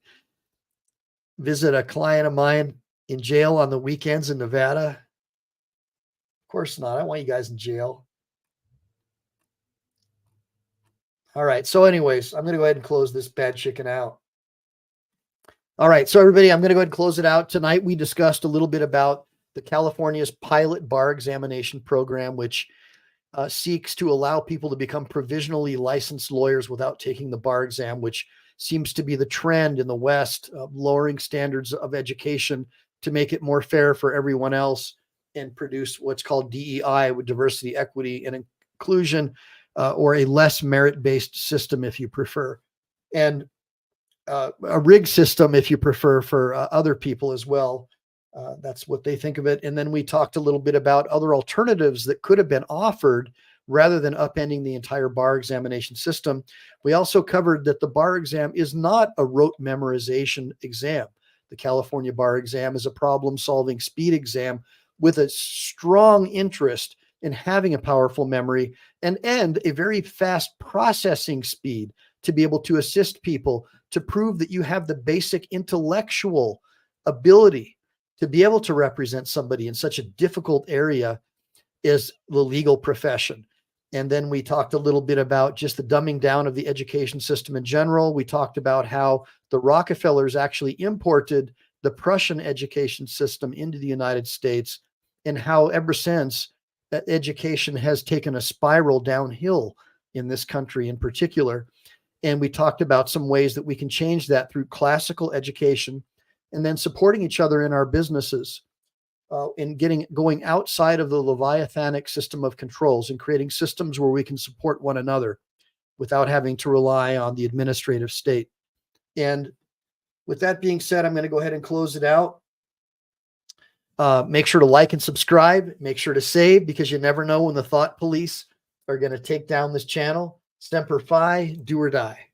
a client of mine in jail on the weekends in Nevada? Of course not. I want you guys in jail. All right. So anyways, I'm going to go ahead and close this bad chicken out. All right. So everybody, I'm going to go ahead and close it out. Tonight, we discussed a little bit about the California's pilot bar examination program, which seeks to allow people to become provisionally licensed lawyers without taking the bar exam, which seems to be the trend in the West, lowering standards of education to make it more fair for everyone else and produce what's called DEI, with diversity, equity, and inclusion, or a less merit-based system, if you prefer. And a rigged system, if you prefer, for other people as well. That's what they think of it. And then we talked a little bit about other alternatives that could have been offered rather than upending the entire bar examination system. We also covered that the bar exam is not a rote memorization exam. The California bar exam is a problem-solving speed exam with a strong interest in having a powerful memory and a very fast processing speed to be able to assist people to prove that you have the basic intellectual ability to be able to represent somebody in such a difficult area as the legal profession. And then we talked a little bit about just the dumbing down of the education system in general. We talked about how the Rockefellers actually imported the Prussian education system into the United States, and how ever since that education has taken a spiral downhill in this country in particular. And we talked about some ways that we can change that through classical education and then supporting each other in our businesses, and going outside of the Leviathanic system of controls and creating systems where we can support one another without having to rely on the administrative state. And with that being said, I'm going to go ahead and close it out. Make sure to like and subscribe. Make sure to save, because you never know when the thought police are going to take down this channel. Semper Fi, do or die.